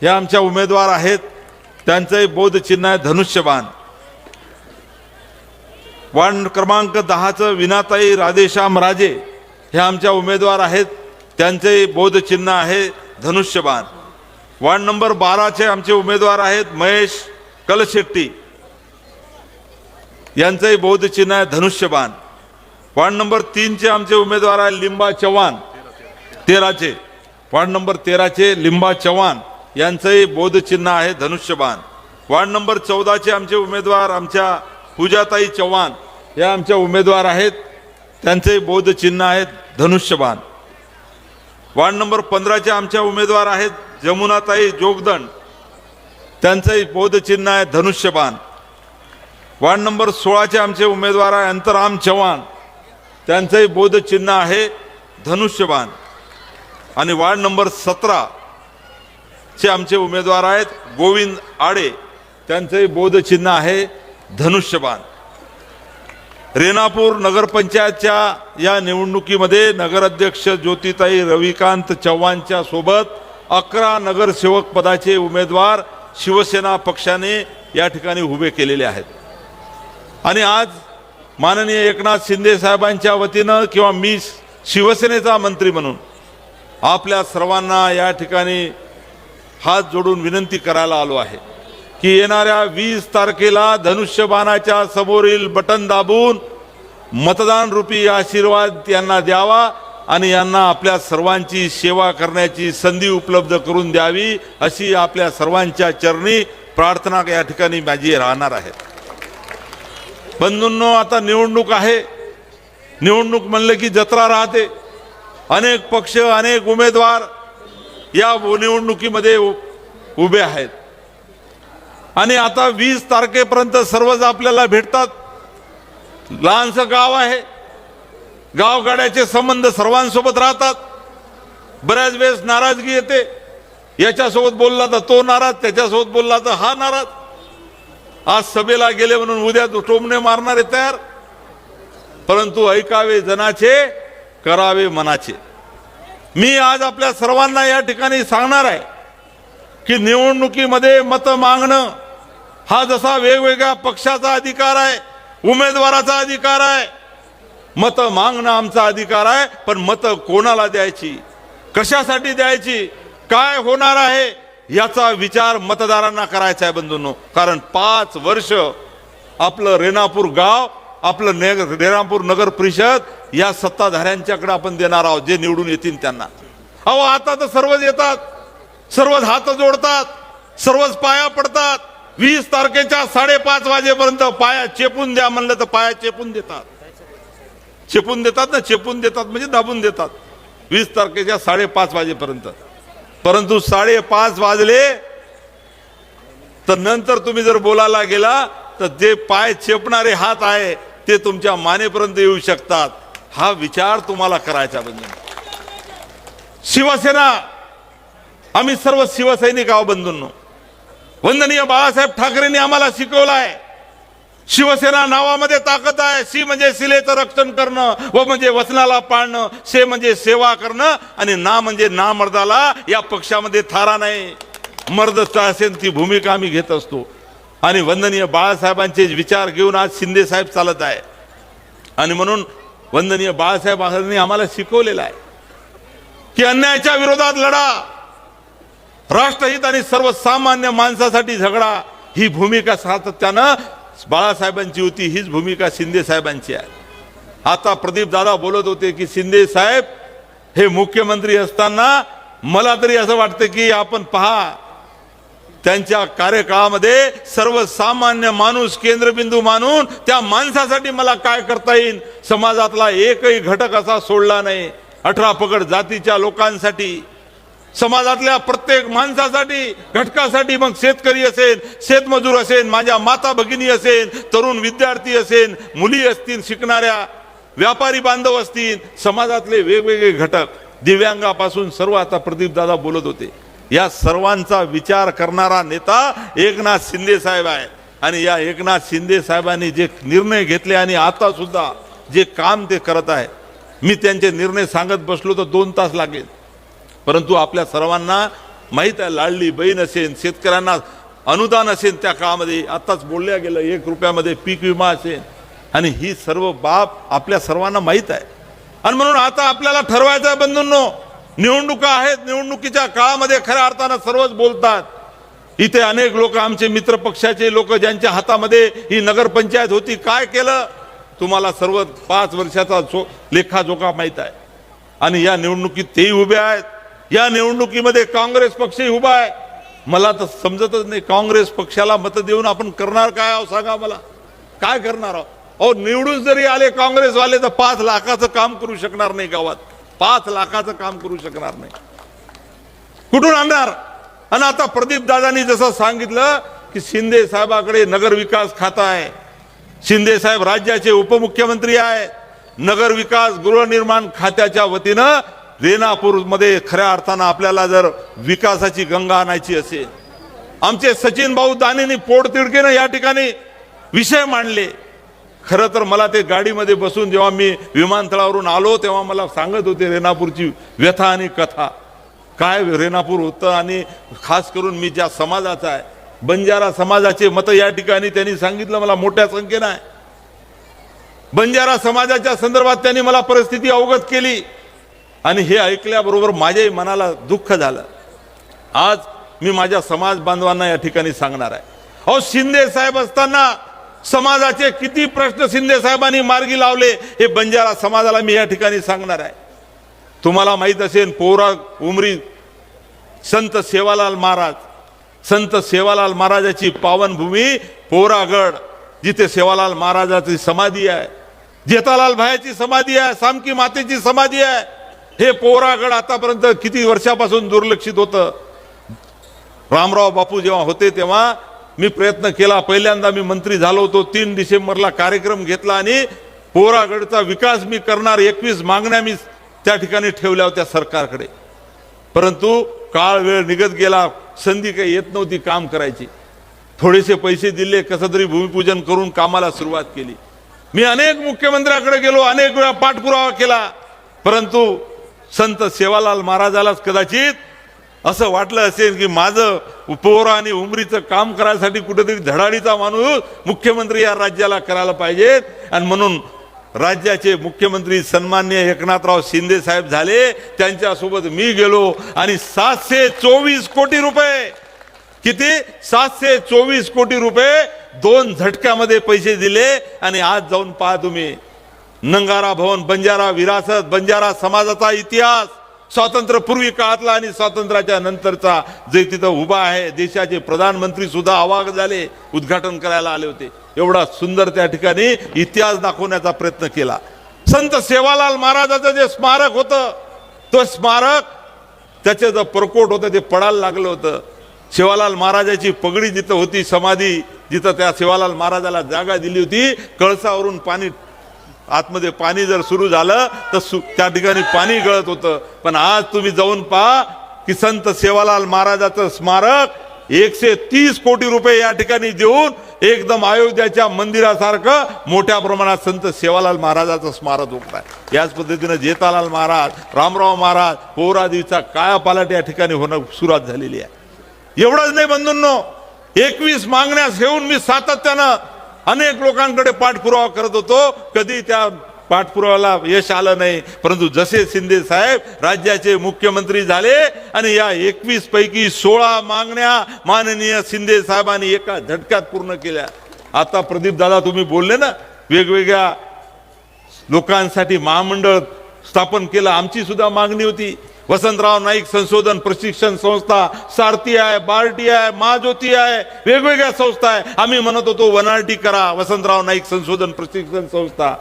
ह्या आमच्या उमेदवार आहेत. त्यांचंही बोधचिन्ह आहे धनुष्यबाण. वार्ड क्रमांक 10चं विनाताई राधेश्याम राजे ह्या आमच्या उमेदवार आहेत. त्यांचेही बोधचिन्ह आहे धनुष्यबाण. वार्ड नंबर 12चे आमचे उमेदवार आहेत महेश कलशेट्टी. यांचंही बोधचिन्ह आहे धनुष्यबाण. वार्ड नंबर 3चे आमचे उमेदवार आहे लिंबा चव्हाण 13चे. वार्ड नंबर 13चे लिंबा चव्हाण यांचंही बोधचिन्ह आहे धनुष्यबाण. वार्ड नंबर 14चे आमचे उमेदवार आमच्या पूजाताई चव्हाण या आमच्या उमेदवार आहेत. त्यांचेही बोधचिन्ह आहे धनुष्यबाण. वार्ड नंबर 15चे आमच्या उमेदवार आहेत जमुनाताई जोगदंड. त्यांचंही बोधचिन्ह आहे धनुष्यबाण. वार्ड नंबर 16चे आमचे उमेदवार आहे अंतराम चव्हाण. त्यांचंही बोधचिन्ह आहे धनुष्यबाण. आणि वार्ड नंबर 17चे आमचे उमेदवार आहेत गोविंद आडे. त्यांचंही बोधचिन्ह आहे धनुष्यबाण. रेणापूर नगरपंचायतच्या या निवडणुकीमध्ये नगराध्यक्ष ज्योतिताई रविकांत चव्हाणच्या सोबत 11 नगरसेवक पदाचे उमेदवार शिवसेना पक्षाने या ठिकाणी उभे केलेले आहेत. आणि आज माननीय एकनाथ शिंदे साहेबांच्या वतीनं किंवा मी शिवसेनेचा मंत्री म्हणून आपल्या सर्वांना या ठिकाणी हात जोडून विनंती करायला आलो आहे की येणाऱ्या 20 तारखेला धनुष्यबाणाच्या समोरील बटन दाबून मतदान रूपी आशीर्वाद यांना द्यावा आणि यांना आपल्या सर्वांची सेवा करण्याची संधी उपलब्ध करून द्यावी अशी आपल्या सर्वांच्या चरणी प्रार्थना या ठिकाणी माझी राहणार आहे. बंधूंनो, आता निवडणूक आहे. निवडणूक म्हणलं की जत्रा राहते. अनेक पक्ष अनेक उमेदवार या निवडणुकीमध्ये उभे आहेत. आणि आता 20 तारखेपर्यंत सर्वच आपल्याला भेटतात. लहानसं गाव आहे. गावगाड्याचे संबंध सर्वांसोबत राहतात. बऱ्याच वेळेस नाराजगी येते. याच्यासोबत बोलला तर तो नाराज, त्याच्यासोबत बोलला तर हा नाराज. आज सभेला गेले म्हणून उद्या टोमणे मारणारे तयार. परंतु ऐकावे जनाचे करावे मनाचे. मी आज आपल्या सर्वांना या ठिकाणी सांगणार आहे की निवडणुकीमध्ये मत मागणं हा जसा वेगवेगळ्या पक्षाचा अधिकार आहे, उमेदवाराचा अधिकार आहे, मत मागणं आमचा अधिकार आहे. पण मत कोणाला द्यायची, कशासाठी द्यायची, काय होणार आहे याचा विचार मतदारांना करायचा आहे बंधूंनो. कारण 5 वर्ष आपलं रेणापूर गाव, आपलं रेणापूर नगर परिषद या सत्ताधाऱ्यांच्याकडे आपण देणार आहोत, जे निवडून येतील त्यांना. अहो, आता तर सर्वच येतात, सर्वच हात जोडतात, सर्वच पाया पडतात. 20 तारखेच्या 5:30 वाजेपर्यंत पाया चेपून द्या म्हणलं तर पाया चेपून देतात. चेपून देतात ना, चेपून देतात म्हणजे दाबून देतात 20 तारखेच्या 5:30 वाजेपर्यंत. परंतु 5:30 वाजले तर नंतर तुम्ही जर बोलायला गेला तर जे पाय चेपणारे हात आहे ते तुमच्या मानेपर्यंत येऊ शकतात. हा विचार तुम्हाला करायचा. बंधू, शिवसेना, आम्ही सर्व शिवसैनिक आहोत बंधूंनो. वंदनीय बाळासाहेब ठाकरेंनी आम्हाला शिकवलं आहे, शिवसेना नावामध्ये ताकद आहे. शी म्हणजे शिलेचं रक्षण करणं, व म्हणजे वचनाला पाळणं, से म्हणजे सेवा करणं, आणि ना म्हणजे ना मर्दाला या पक्षामध्ये थारा नाही. मर्द असेल ती भूमिका आम्ही घेत असतो. आणि वंदनीय बाळासाहेबांचे विचार घेऊन आज शिंदे साहेब चालत आहे. आणि म्हणून वंदनीय बाळासाहेबांनी आम्हाला शिकवलेलं आहे की अन्यायाच्या विरोधात लढा, राष्ट्रहित आणि सर्वसामान्य माणसासाठी झगडा. ही भूमिका सातत्यानं बाळासाहेबांची होती, हीच भूमिका शिंदे साहेबांची आहे. आता प्रदीप दादा बोलत होते की शिंदे साहेब हे मुख्यमंत्री असताना मला तरी असं वाटतं की आपण पहा, त्यांच्या कार्यकाळामध्ये सर्वसामान्य माणूस केंद्रबिंदू मानून त्या माणसासाठी मला काय करता येईल, समाजातला एकही घटक असा सोडला नाही. 18 पगड जातीच्या लोकांसाठी समाजातल्या प्रत्येक माणसासाठी, घटकासाठी, मग शेतकरी असेल, शेतमजूर असेल, माझ्या माता भगिनी असेल, तरुण विद्यार्थी असेल, मुली असतील शिकणाऱ्या, व्यापारी बांधव असतील, समाजातले वेगवेगळे घटक, दिव्यांगापासून सर्व आता प्रदीपदादा बोलत होते. या सर्वांचा विचार करणारा नेता एकनाथ शिंदे साहेब आहे. आणि या एकनाथ शिंदे साहेबांनी जे निर्णय घेतले आणि आता सुद्धा जे काम ते करत आहे, मी त्यांचे निर्णय सांगत बसलो तर 2 तास लागेल. परंतु आपल्या सर्वांना माहीत आहे, लाडली बहीण असेल, शेतकऱ्यांना अनुदान असेल, त्या काळामध्ये आताच बोलल्या गेलं 1 रुपयामध्ये पीक विमा असेल, आणि ही सर्व बाब आपल्या सर्वांना माहीत आहे. आणि म्हणून आता आपल्याला ठरवायचं आहे बंधूंनो, निवडणुका आहेत, निवडणुकीच्या काळामध्ये खऱ्या अर्थानं सर्वच बोलतात. इथे अनेक लोक, आमचे मित्र पक्षाचे लोक, ज्यांच्या हातामध्ये ही नगरपंचायत होती, काय केलं तुम्हाला सर्व 5 वर्षाचा लेखाजोखा माहीत आहे. आणि या निवडणुकीत तेही उभे आहेत. या निवडणुकीमध्ये काँग्रेस पक्षही उभा आहे. मला तर समजतच नाही, काँग्रेस पक्षाला मत देऊन आपण करणार काय आहोत सांगा मला, काय करणार आहोत? अहो, निवडून जरी आले काँग्रेसवाले तर 5 लाखाचं काम करू शकणार नाही गावात, 5 लाखाचं काम करू शकणार नाही. कुठून आणणार? आणि आता प्रदीप दादांनी जसं सांगितलं की शिंदे साहेबाकडे नगर विकास खाता आहे, शिंदे साहेब राज्याचे उपमुख्यमंत्री आहेत, नगर विकास गृहनिर्माण खात्याच्या वतीनं रेणापूर मध्ये खऱ्या अर्थानं आपल्याला जर विकासाची गंगा आणायची असेल, आमचे सचिन भाऊ दानेनी पोटतिडकीनं या ठिकाणी विषय मांडले. खरं तर मला ते गाडीमध्ये बसून जेव्हा मी विमानतळावरून आलो तेव्हा मला सांगत होते रेणापूरची व्यथा आणि कथा, काय रेणापूर होतं. आणि खास करून मी ज्या समाजाचा आहे, बंजारा समाजाचे मत या ठिकाणी त्यांनी सांगितलं मला मोठ्या संख्येनं आहे. बंजारा समाजाच्या संदर्भात त्यांनी मला परिस्थिती अवगत केली आणि हे ऐकल्याबरोबर माझ्याही मनाला दुःख झालं. आज मी माझ्या समाज बांधवांना या ठिकाणी सांगणार आहे, अहो शिंदे साहेब असताना समाजाचे किती प्रश्न शिंदे साहेबांनी मार्गी लावले हे बंजारा समाजाला मी या ठिकाणी सांगणार आहे. तुम्हाला माहित असेल, पोरा उमरी संत सेवालाल महाराज, संत सेवालाल महाराजाची पावनभूमी पोरागड, जिथे सेवालाल महाराजाची समाधी आहे, जेतालाल भायाची समाधी आहे, सामकी मातेची समाधी आहे. हे पोरागड आतापर्यंत किती वर्षापासून दुर्लक्षित होतं. रामराव बापू जेव्हा होते तेव्हा मी प्रयत्न केला, पहिल्यांदा मी मंत्री झालो होतो, 3 डिसेंबरला कार्यक्रम घेतला आणि पोरागडचा विकास मी करणार 21 मागण्या मी त्या ठिकाणी ठेवल्या होत्या सरकारकडे. परंतु काळ वेळ निघत गेला, संधी काही येत नव्हती काम करायची. थोडेसे पैसे दिले, कसं तरी भूमिपूजन करून कामाला सुरुवात केली. मी अनेक मुख्यमंत्र्याकडे गेलो, अनेक वेळा पाठपुरावा केला, परंतु संत सेवालाल महाराजालाच कदाचित असं वाटलं असेल की माझं पोरा आणि उमरीचं काम करायसाठी कुठेतरी धडाडीचा माणूस मुख्यमंत्री या राज्याला करायला पाहिजेत. आणि म्हणून राज्याचे मुख्यमंत्री सन्माननीय एकनाथराव शिंदे साहेब झाले, त्यांच्यासोबत मी गेलो आणि 724 कोटी रुपये, किती 724 कोटी रुपये 2 झटक्यामध्ये पैसे दिले. आणि आज जाऊन पहा तुम्ही, नंगारा भवन, बंजारा विरासत, बंजारा समाजाचा इतिहास, स्वातंत्र्यपूर्वी काळातला आणि स्वातंत्र्याच्या नंतरचा जे तिथं उभा आहे. देशाचे प्रधानमंत्री सुद्धा अवाक झाले, उद्घाटन करायला आले होते. एवढा सुंदर त्या ठिकाणी इतिहास दाखवण्याचा प्रयत्न केला. संत सेवालाल महाराजाचं जे स्मारक होतं, तो स्मारक त्याचे जो परकोट होतं ते पडायला लागलं होतं. सेवालाल महाराजाची पगडी जिथं होती, समाधी जिथं, त्या सेवालाल महाराजाला जागा दिली होती, कळसावरून पाणी, आतमध्ये पाणी जर सुरू झालं तर त्या ठिकाणी पाणी गळत होतं. पण आज तुम्ही जाऊन पहा की संत सेवालाल महाराजाचं स्मारक 130 कोटी रुपये या ठिकाणी देऊन एकदम अयोध्याच्या मंदिरासारखं मोठ्या प्रमाणात संत सेवालाल महाराजाचं स्मारक उभं आहे. याच पद्धतीनं जेतालाल महाराज, रामराव महाराज, पोरादेवीचा कायापालट या ठिकाणी होणं सुरुवात झालेली आहे. एवढंच नाही बंधूंनो, 21 मागण्या घेऊन मी सातत्यानं अनेक लोकांकडे पाठपुरावा करत होतो, कधी त्या पाठपुराव्याला यश आलं नाही. परंतु जसे शिंदे साहेब राज्याचे मुख्यमंत्री झाले आणि या 21 पैकी 16 मागण्या माननीय शिंदे साहेबांनी एका झटक्यात पूर्ण केल्या. आता प्रदीप दादा तुम्ही बोलले ना, वेगवेगळ्या लोकांसाठी महामंडळ स्थापन केलं, आमची सुद्धा मागणी होती. वसंतराव नाईक संशोधन प्रशिक्षण संस्था, सारथी आहे, बार्टी आहे, महाज्योती आहे, वेगवेगळ्या संस्था आहे. आम्ही म्हणत होतो वनार्टी करा, वसंतराव नाईक संशोधन प्रशिक्षण संस्था.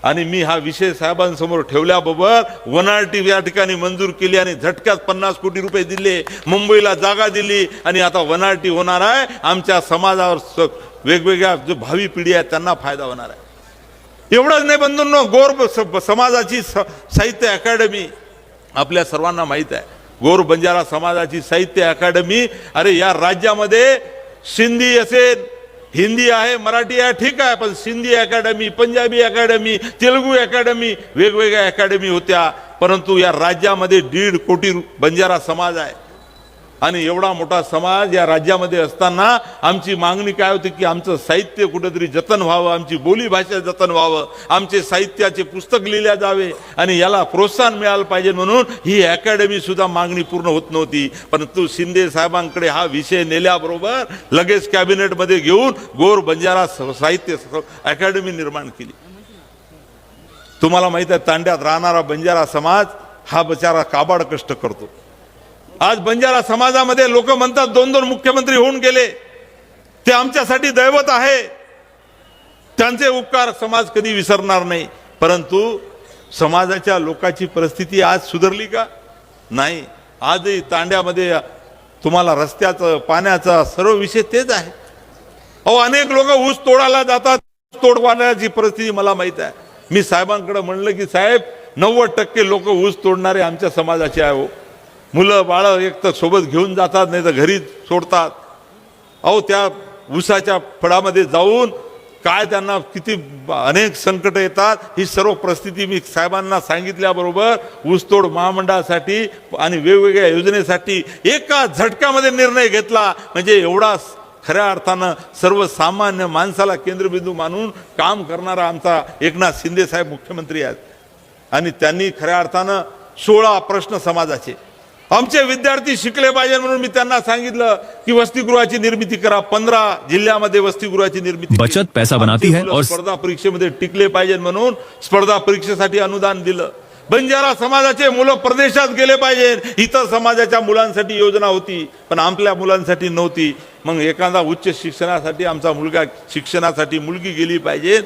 आणि मी हा विषय साहेबांसमोर ठेवल्याबरोबर वनाटी या ठिकाणी मंजूर केली आणि झटक्यात 50 कोटी रुपये दिले, मुंबईला जागा दिली आणि आता वनाटी होणार आहे. आमच्या समाजावर वेगवेगळ्या जो भावी पिढी आहे त्यांना फायदा होणार आहे. एवढंच नाही बंधूंनो, गोर समाजाची साहित्य अकादमी आपल्या सर्वांना माहीत आहे. गोर बंजारा समाजाची साहित्य अकादमी, अरे या राज्यामध्ये सिंधी असेल, हिंदी आहे, मराठी आहे, ठीक आहे, पण Sindhi academy, Punjabi academy, Telugu academy, वेगवेगळ्या अकॅडमी होत्या. परंतु या राज्यामध्ये 1.5 कोटी बंजारा समाज आहे आणि एवढा मोठा समाज या राज्यामध्ये असताना आमची मागणी काय होती की आमचं साहित्य कुठेतरी जतन व्हावं, आमची बोली भाषा जतन व्हावं, आमचे साहित्याचे पुस्तक लिहिले जावे आणि याला प्रोत्साहन मिळालं पाहिजे. म्हणून ही अकॅडमी सुद्धा मागणी पूर्ण होत नव्हती. परंतु शिंदे साहेबांकडे हा विषय नेल्याबरोबर लगेच कॅबिनेटमध्ये घेऊन गोर बंजारा साहित्य अकॅडमी निर्माण केली. तुम्हाला माहित आहे, तांड्यात राहणारा बंजारा समाज हा बिचारा काबाड कष्ट करतो. आज बंजारा समाजामध्ये लोक म्हणतात 2-2 मुख्यमंत्री होऊन गेले, ते आमच्यासाठी दैवत आहे, त्यांचे उपकार समाज कधी विसरणार नाही. परंतु समाजाच्या लोकांची परिस्थिती आज सुधारली का? नाही. आजही तांड्यामध्ये तुम्हाला रस्त्याचं, पाण्याचा सर्व विषय तेच आहे. अहो, अनेक लोक ऊस तोडायला जातात, तोडवाण्याची परिस्थिती मला माहित आहे. मी साहेबांकडे म्हणलं की साहेब 90% लोक ऊस तोडणारे आमच्या समाजाचे आहे. हो, मुलं बाळं एक तर सोबत घेऊन जातात, नाही तर घरी सोडतात. अहो, त्या ऊसाच्या फळामध्ये जाऊन काय त्यांना किती अनेक संकट येतात. ही सर्व परिस्थिती मी साहेबांना सांगितल्याबरोबर ऊसतोड महामंडळासाठी आणि वेगवेगळ्या योजनेसाठी एका झटक्यामध्ये निर्णय घेतला. म्हणजे एवढा खऱ्या अर्थानं सर्वसामान्य माणसाला केंद्रबिंदू मानून काम करणारा आमचा एकनाथ शिंदे साहेब मुख्यमंत्री आहेत. आणि त्यांनी खऱ्या अर्थानं 16 प्रश्न समाजाचे, आमचे विद्यार्थी शिकले पाहिजे म्हणून मी त्यांना सांगितलं की वसतिगृहाची निर्मिती करा. 15 जिल्ह्यामध्ये वसतिगृहाची निर्मिती, बचत पैसा बनाती है और स्पर्धा परीक्षेमध्ये टिकले पाहिजे म्हणून स्पर्धा परीक्षेसाठी अनुदान दिलं. बंजारा समाजाचे मुलं परदेशात गेले पाहिजे, इतर समाजाच्या मुलांसाठी योजना होती, पण आपल्या मुलांसाठी नव्हती. मग एखादा उच्च शिक्षणासाठी आमचा मुलगा, शिक्षणासाठी मुलगी गेली पाहिजे,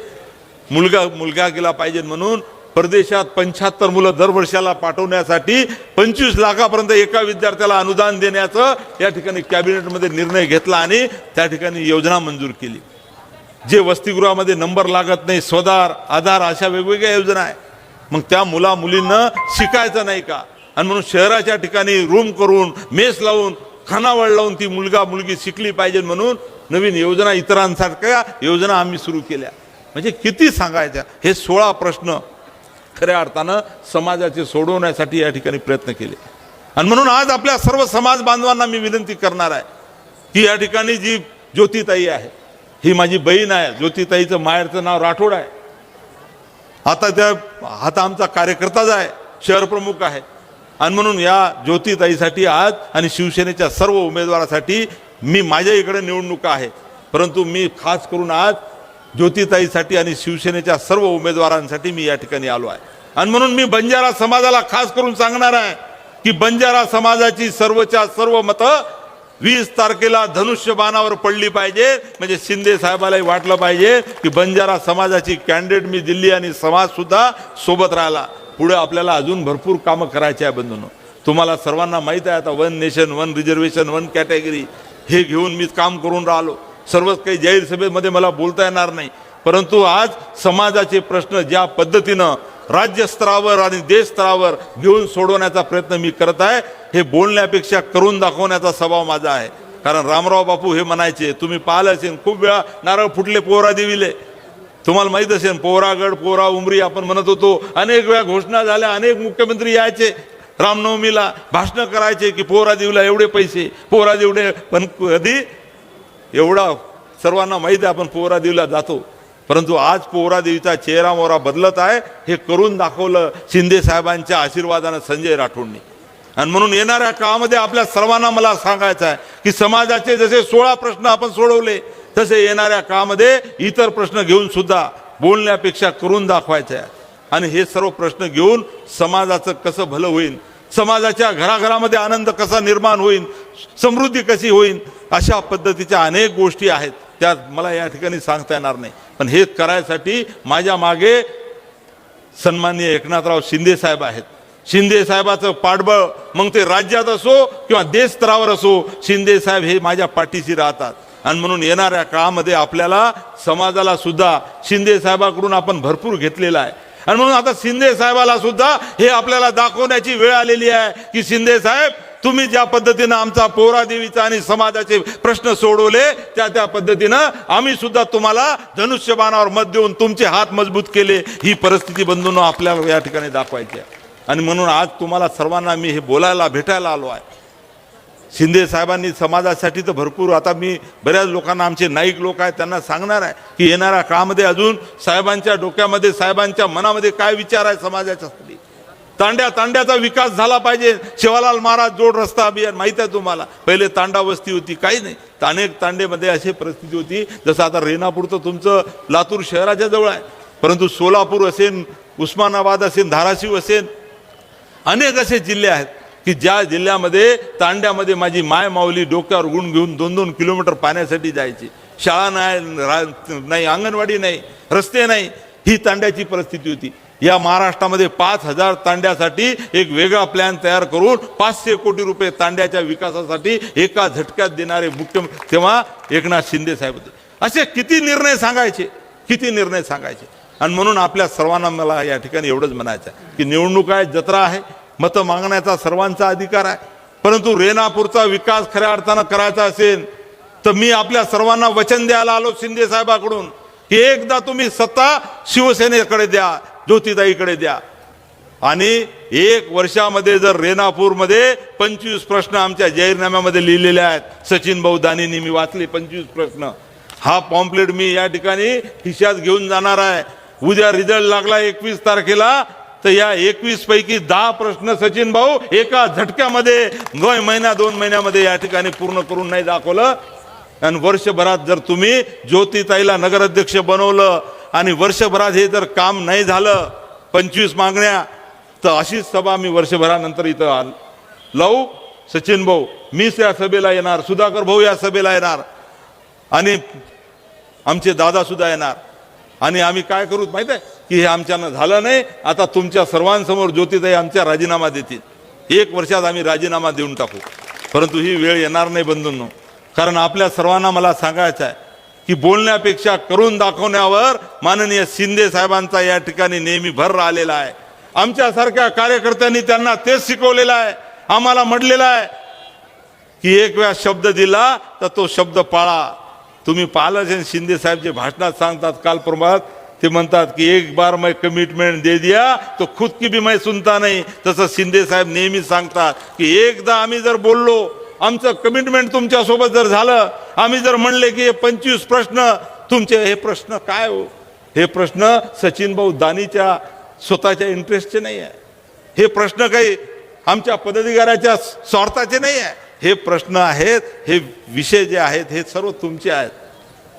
मुलगा गेला पाहिजे म्हणून परदेशात 75 मुलं दरवर्षाला पाठवण्यासाठी 25 लाखापर्यंत एका विद्यार्थ्याला अनुदान देण्याचं या ठिकाणी कॅबिनेटमध्ये निर्णय घेतला आणि त्या ठिकाणी योजना मंजूर केली. जे वसतिगृहामध्ये नंबर लागत नाही, स्वधार, आधार अशा वेगवेगळ्या योजना आहे. मग त्या मुलींना शिकायचं नाही का? आणि म्हणून शहराच्या ठिकाणी रूम करून, मेस लावून, खानावळ लावून ती मुलगी शिकली पाहिजे म्हणून नवीन योजना, इतरांसारख्या योजना आम्ही सुरू केल्या. म्हणजे किती सांगायच्या. हे 16 प्रश्न खऱ्या अर्थानं समाजाचे सोडवण्यासाठी या ठिकाणी प्रयत्न केले. आणि म्हणून आज आपल्या सर्व समाज बांधवांना मी विनंती करणार आहे की या ठिकाणी जी ज्योतिताई आहे, ही माझी बहीण आहे. ज्योतिताईचं माहेरचं नाव राठोड आहे. आता आमचा कार्यकर्ताच आहे, शहर प्रमुख आहे. आणि म्हणून या ज्योतिताईसाठी आज आणि शिवसेनेच्या सर्व उमेदवारासाठी मी, माझ्या इकडे निवडणुका आहे, परंतु मी खास करून आज ज्योतिताईसाठी आणि शिवसेनेच्या सर्व उमेदवारांसाठी मी या ठिकाणी आलो आहे. आणि म्हणून मी बंजारा समाजाला खास करून सांगणार आहे की बंजारा समाजाची सर्वच्या सर्व मतं 20 तारखेला धनुष्यबाणावर पडली पाहिजे. म्हणजे शिंदे साहेबालाही वाटलं पाहिजे की बंजारा समाजाची कॅन्डिडेट मी दिल्ली आणि समाज सुद्धा सोबत राहिला. पुढे आपल्याला अजून भरपूर कामं करायची आहे बंधूंनो. तुम्हाला सर्वांना माहीत आहे, आता 1 नेशन 1 रिझर्वेशन 1 कॅटेगरी हे घेऊन मी काम करून राहिलो. सर्वच काही जाहीर सभेमध्ये मला बोलता येणार नाही, परंतु आज समाजाचे प्रश्न ज्या पद्धतीनं राज्य स्तरावर आणि देश स्तरावर घेऊन सोडवण्याचा प्रयत्न मी करत आहे, हे बोलण्यापेक्षा करून दाखवण्याचा स्वभाव माझा आहे. कारण रामराव बापू हे म्हणायचे, तुम्ही पाहिलं असेल खूप वेळा नारळ फुटले पोहरा देवीले, तुम्हाला माहित असेल, पोहरागड, पोहरा उमरी आपण म्हणत होतो. अनेक वेळा घोषणा झाल्या, अनेक मुख्यमंत्री यायचे रामनवमीला भाषण करायचे की पोहरा देवीला एवढे पैसे, पोहरा देवडे. पण कधी एवढा सर्वांना माहिती आहे आपण पोहरा देवीला जातो, परंतु आज पोहरा देवीचा चेहरा मोहरा बदलत आहे. हे करून दाखवलं शिंदे साहेबांच्या आशीर्वादानं संजय राठोडनी. आणि म्हणून येणाऱ्या काळामध्ये आपल्या सर्वांना मला सांगायचं आहे की समाजाचे जसे 16 प्रश्न आपण सोडवले, तसे येणाऱ्या काळामध्ये इतर प्रश्न घेऊन सुद्धा बोलण्यापेक्षा करून दाखवायचे आहे. आणि हे सर्व प्रश्न घेऊन समाजाचं कसं भलं होईल, समाजाच्या घराघरामध्ये आनंद कसा निर्माण होईल, समृद्धी कशी होईल, अशा पद्धतीच्या अनेक गोष्टी आहेत. त्या मला या ठिकाणी सांगता येणार नाही. पण हे करायसाठी माझ्या मागे सन्माननीय एकनाथराव शिंदे साहेब आहेत. शिंदे साहेबाचं पाठबळ मग ते राज्यात असो किंवा देश स्तरावर असो, शिंदे साहेब हे माझ्या पाठीशी राहतात. आणि म्हणून येणाऱ्या काळामध्ये आपल्याला समाजाला सुद्धा शिंदे साहेबाकडून आपण भरपूर घेतलेला आहे. आणि म्हणून आता शिंदे साहेबाला सुद्धा हे आपल्याला दाखवण्याची वेळ आलेली आहे की शिंदे साहेब, तुम्ही ज्या पद्धतीनं आमचा पोहरादेवीचा आणि समाजाचे प्रश्न सोडवले, त्या पद्धतीनं आम्ही सुद्धा तुम्हाला धनुष्यबाणावर मत देऊन तुमचे हात मजबूत केले. ही परिस्थिती बंधूंनो आपल्याला या ठिकाणी दाखवायची आहे. आणि म्हणून आज तुम्हाला सर्वांना मी हे बोलायला भेटायला आलो आहे. शिंदे साहेबांनी समाजासाठी तर भरपूर, आता मी बऱ्याच लोकांना, आमचे नाईक लोक आहेत त्यांना सांगणार आहे की येणाऱ्या काळामध्ये अजून साहेबांच्या डोक्यामध्ये, साहेबांच्या मनामध्ये काय विचार आहे समाजाच्यासाठी. तांड्याचा विकास झाला पाहिजे. शिवालाल महाराज जोड रस्ता अभियान माहित आहे तुम्हाला. पहिले तांडा वस्ती होती, काही नाही. अनेक तांडेमध्ये अशी परिस्थिती होती, जसं आता रेणापूर तर तुमचं लातूर शहराच्या जवळ आहे, परंतु सोलापूर असेल, उस्मानाबाद असेल, धाराशिव असेल, अनेक असे जिल्हे आहेत की ज्या जिल्ह्यामध्ये तांड्यामध्ये माझी माय माऊली डोक्यावर गुण घेऊन 2-2 किलोमीटर पाण्यासाठी जायची. शाळा नाही, अंगणवाडी नाही, रस्ते नाही. ही तांड्याची परिस्थिती होती. या महाराष्ट्रामध्ये 5,000 तांड्यासाठी एक वेगळा प्लॅन तयार करून 500 कोटी रुपये तांड्याच्या विकासासाठी एका झटक्यात देणारे मुख्यमंत्री तेव्हा एकनाथ शिंदे साहेब होते. असे किती निर्णय सांगायचे. आणि म्हणून आपल्या सर्वांना मला या ठिकाणी एवढंच म्हणायचं आहे की निवडणूक आहे, जत्रा आहे, मतं मागण्याचा सर्वांचा अधिकार आहे. परंतु रेणापूरचा विकास खऱ्या अर्थानं करायचा असेल तर मी आपल्या सर्वांना वचन द्यायला आलो शिंदे साहेबाकडून की एकदा तुम्ही सत्ता शिवसेनेकडे द्या, ज्योतिताईकडे द्या. आणि 1 वर्षामध्ये जर रेणापूरमध्ये 25 प्रश्न आमच्या जाहीरनाम्यामध्ये लिहिलेले आहेत, सचिन भाऊ दानींनी मी वाचले 25 प्रश्न. हा पॉम्पलेट मी या ठिकाणी खिशात घेऊन जाणार आहे. उद्या रिझल्ट लागला 21 तारखेला तर या 21 पैकी 10 प्रश्न सचिन भाऊ एका झटक्यामध्ये 2 महिन्यामध्ये या ठिकाणी पूर्ण करून नाही दाखवलं. आणि वर्षभरात जर तुम्ही ज्योतिताईला नगराध्यक्ष बनवलं आणि वर्षभरात हे जर काम नाही झालं, 25 मागण्या, तर अशीच सभा मी वर्षभरानंतर इथं लावू. सचिन भाऊ मीच या सभेला येणार, सुधाकर भाऊ या सभेला येणार आणि आमचे दादा सुद्धा येणार. आणि आम्ही काय करू माहिती आहे की हे आमच्यानं झालं नाही, आता तुमच्या सर्वांसमोर ज्योतिताई आमच्या राजीनामा देतील. 1 वर्षात आम्ही राजीनामा देऊन टाकू. परंतु ही वेळ येणार नाही बंधूंनो. कारण आपल्या सर्वांना मला सांगायचं आहे की बोलण्यापेक्षा करून दाखवण्यावर माननीय शिंदे साहेबांचा या ठिकाणी नेहमी भर राहिलेला आहे. आमच्यासारख्या कार्यकर्त्यांनी त्यांना तेच शिकवलेलं आहे. आम्हाला म्हटलेलं आहे की एक वेळा शब्द दिला तर तो शब्द पाळा. तुम्ही पाहिलं असेल शिंदे साहेब जे भाषणात सांगतात काल प्रमाणात, ते म्हणतात की एक बार मैं कमिटमेंट दे दिया तो खुद की भी मैं सुनता नहीं. तसं शिंदे साहेब नेहमी सांगतात की एकदा आम्ही जर बोललो, आमचं कमिटमेंट तुमच्यासोबत जर झालं, आम्ही जर म्हणले की हे 25 प्रश्न तुमचे, हे प्रश्न काय हो, हे प्रश्न सचिन भाऊ दानीच्या स्वतःच्या इंटरेस्टचे नाही आहे. हे प्रश्न काही आमच्या पदाधिकाऱ्याच्या स्वार्थाचे नाही आहे. हे प्रश्न आहेत, हे विषय जे आहेत हे सर्व तुमचे आहेत.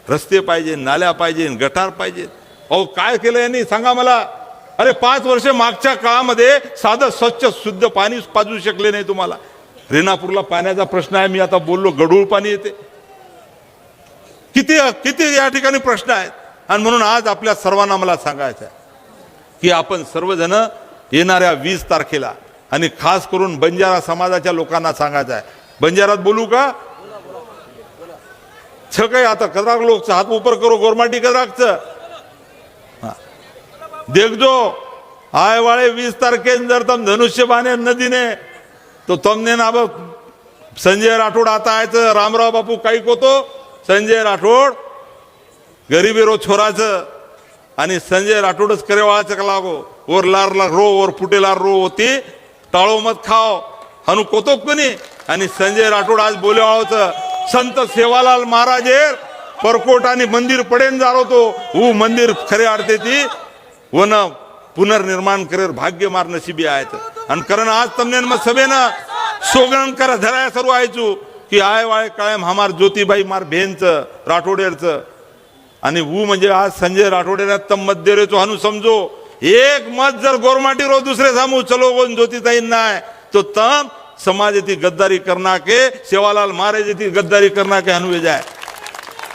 रस्ते पाहिजे, नाल्या पाहिजे, गटार पाहिजे. अहो काय केलं यांनी सांगा मला. अरे 5 वर्ष मागच्या काळामध्ये साधं स्वच्छ शुद्ध पाणी पाजू शकले नाही तुम्हाला. रेणापूरला पाण्याचा प्रश्न आहे, मी आता बोललो गढूळ पाणी येते. किती या ठिकाणी प्रश्न आहेत. आणि म्हणून आज आपल्या सर्वांना मला सांगायचं आहे की आपण सर्वजण येणाऱ्या 20 तारखेला आणि खास करून बंजारा समाजाच्या लोकांना सांगायचं आहे. बंजारात बोलू का? काही आता कदराक लोक हात ऊपर करो, गोरमाटी कदराकचं देखजो आय वाळे 20 तारखेन जर तम धनुष्य बाणे नदीने तो तमने ना संजय राठोड आता आयचं रामराव बापू काही कोतो संजय राठोड गरीबी छोराचं आणि संजय राठोडच करेवाळाचं का लागो ओर लार रो ओर फुटेलार रो होती टाळो मत खाओ हनु कोतो कोणी. आणि संजय राठोड आज बोलेवाळाचं संत सेवालाल महाराजे परकोट आणि मंदिर पडेन जारो तो वो मंदिर खरे आडते ती वन पुनर्निर्माण करेर भाग्य मार नशिबी आयचं. आणि कारण आज तमने मग सभेनं सोगण करा धराया सर्व आयचू की आय वाळे कायम हमार ज्योतिबाई मार भेनचं राठोडेरचं. आणि वो म्हणजे आज संजय राठोडेर तम मत दे रे तो हनु समजो एक मत जर गोरमाटी रो दूसरे सामू चलो गोन ज्योतिताई नाय तो तम समाज येती गद्दारी करना के सेवालाल महाराज येती गद्दारी करना के हनुवे जाय.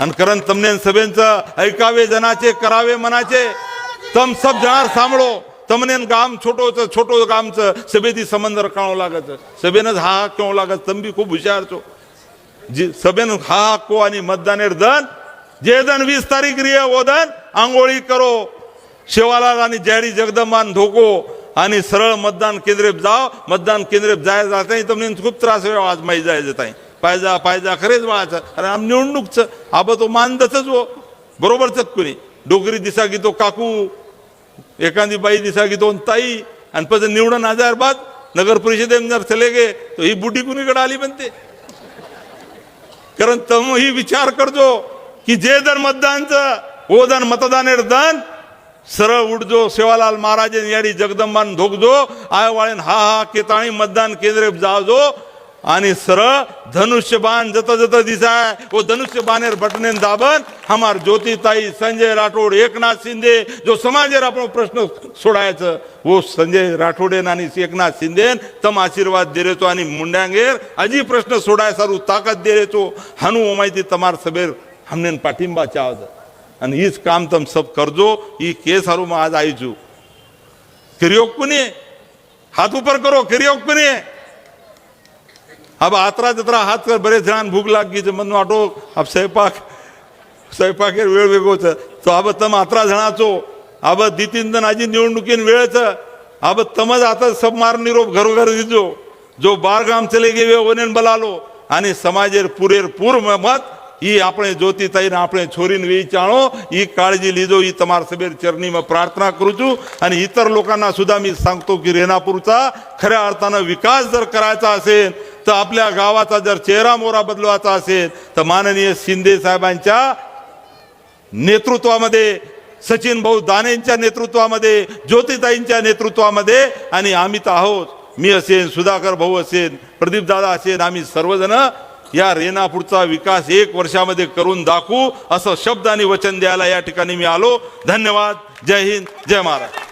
आणि कारण तमने सभेंचं ऐकावे जनाचे करावे मनाचे. तम सब जणार सांभळो तमनेन गाम छोटो गामचं सभेती संबंध रखावं लागत सभेनंच हा केव्हा लागत तंबी खूप हुशार छो जी सभेन हा को आणि मतदानेर दन जे दन 20 तारीख रिय वो दन आंघोळी करो शेवालाल आणि जॅडी जगदंबान धोको आणि सरळ मतदान केंद्रे जाव मतदान केंद्रे जाय जात तमने खूप त्रास वेळ आज माहीत जाय जात पायजा खरेच वळाचं अरे आम निवडणूकचं आबा तो मानदच हो बरोबरच कुणी डोगरी दिसा घेतो काकू एखादी बाई दिसा घेतो ताई आणि पण निवडून हजार बाद नगर परिषदेत जर चले गे तो ही बुढी कुणीकडे आली म्हणते कारण तम ही विचार करतो की जे दर मतदानचं ओ दन मतदानेर दन सरळ उठजो सेवालाल महाराज याडी जगदंबान धोकजो आय वाळेन हा हा केताळी मतदान केंद्रे जावजो आणि सरळ धनुष्यबाण जत जत दिसाय वो धनुष्यबाणेर बटनेन दाबन हमार ज्योतिताई संजय राठोड एकनाथ शिंदे जो समाजेर आपण प्रश्न सोडायचं वो संजय राठोडेन आणि एकनाथ शिंदेन तम आशीर्वाद देरेचो आणि मुंड्यांगेर अजी प्रश्न सोडाय सारू ताकद देरेचो हनु माहिती तमार सभेर हमने पाठिंबा चाहत आणि हीच काम तम सब करजो ही केस हारू में आज आईजू किरियोक कुनी हाथ ऊपर करो किरियोक कुनी अब आतरा जत्रा हाथ कर बरेच जणांना भूक लागली म्हणून वाटो अब स्वयंपाकेर वेळ वेगळोच तो अब तम 11 जणांचो अब दितीन जण आजी निवडणुकीन वेळच अब तमज आता सब मार निरोप घरोघर दिजो जो बारगाम चले गे ओनेन बलालो आणि समाजेर पुरेर पूर मत ही આપણે જ્યોતિતાઈને આપણે છોરીને વિચારો ही काळजी લીધो ही તમાર સબેર ચરણીમાં प्रार्थना करू છું आणि इतर लोकांना सुद्धा मी सांगतो की रेणापूरचा खऱ्या अर्थानं विकास जर करायचा असेल तर आपल्या गावाचा जर चेहरा मोहरा बदलवायचा असेल तर माननीय शिंदे साहेबांच्या नेतृत्वामध्ये सचिन भाऊ दानेंच्या नेतृत्वामध्ये ज्योतिताईंच्या नेतृत्वामध्ये आणि आम्ही तर आहोत मी असेल सुधाकर भाऊ असेल प्रदीप दादा असेल आम्ही सर्वजण या रेणापूरचा विकास 1 वर्षामध्ये करून दाखवू असं शब्द आणि वचन द्यायला या ठिकाणी मी आलो धन्यवाद जय हिंद जय महाराष्ट्र